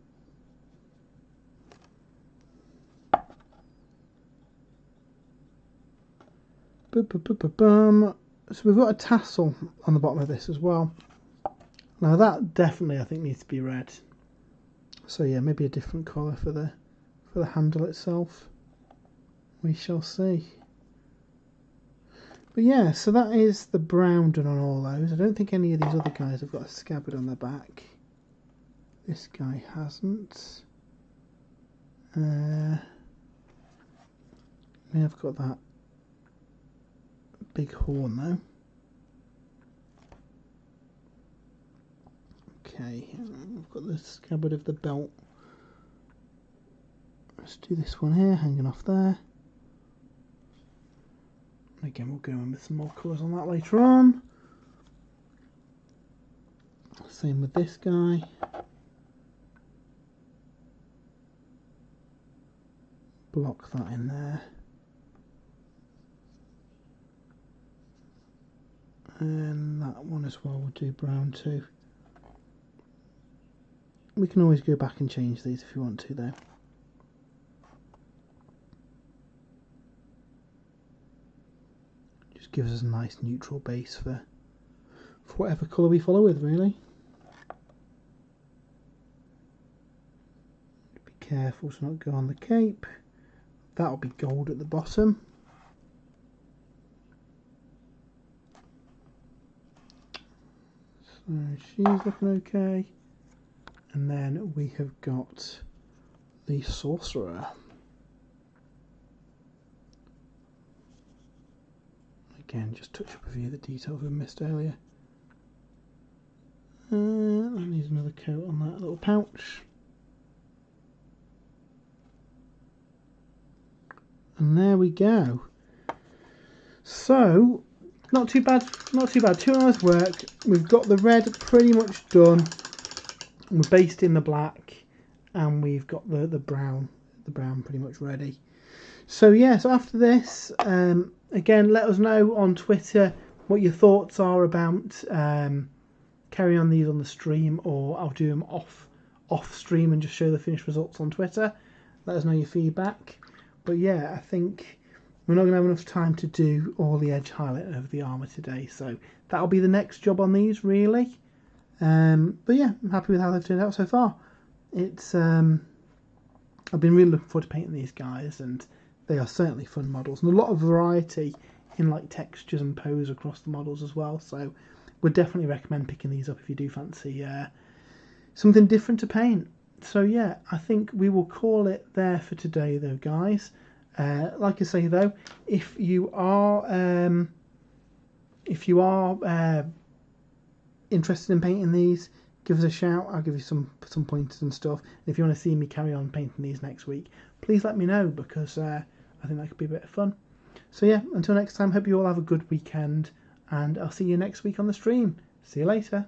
[SPEAKER 1] So we've got a tassel on the bottom of this as well. Now that definitely I think needs to be red. So yeah, maybe a different colour for the handle itself. We shall see. But yeah, so that is the brown done on all those. I don't think any of these other guys have got a scabbard on their back. This guy hasn't. May have got that big horn though. Okay, we've got the scabbard of the belt. Let's do this one here, hanging off there. Again, we'll go in with some more colours on that later on. Same with this guy. Block that in there. And that one as well, we'll do brown too. We can always go back and change these if you want to though. Just gives us a nice neutral base for whatever colour we follow with, really. Be careful to not go on the cape. That'll be gold at the bottom. So she's looking okay. And then we have got the sorcerer. Again, just touch up a few of the details we missed earlier. I need another coat on that little pouch. And there we go. So, not too bad, not too bad. 2 hours work. We've got the red pretty much done. We're based in the black, and we've got the brown pretty much ready. So yeah, so after this, again, let us know on Twitter what your thoughts are about carry on these on the stream, or I'll do them off stream and just show the finished results on Twitter. Let us know your feedback. But yeah, I think we're not going to have enough time to do all the edge highlight of the armour today, so that'll be the next job on these, really. But yeah, I'm happy with how they've turned out so far. It's I've been really looking forward to painting these guys, and they are certainly fun models, and a lot of variety in like textures and pose across the models as well. So would definitely recommend picking these up if you do fancy something different to paint. So yeah, I think we will call it there for today, though, guys. Like I say, though, if you are interested in painting these, give us a shout. I'll give you some pointers and stuff. And if you want to see me carry on painting these next week, please let me know, because I think that could be a bit of fun. So yeah, until next time, hope you all have a good weekend, and I'll see you next week on the stream. See you later.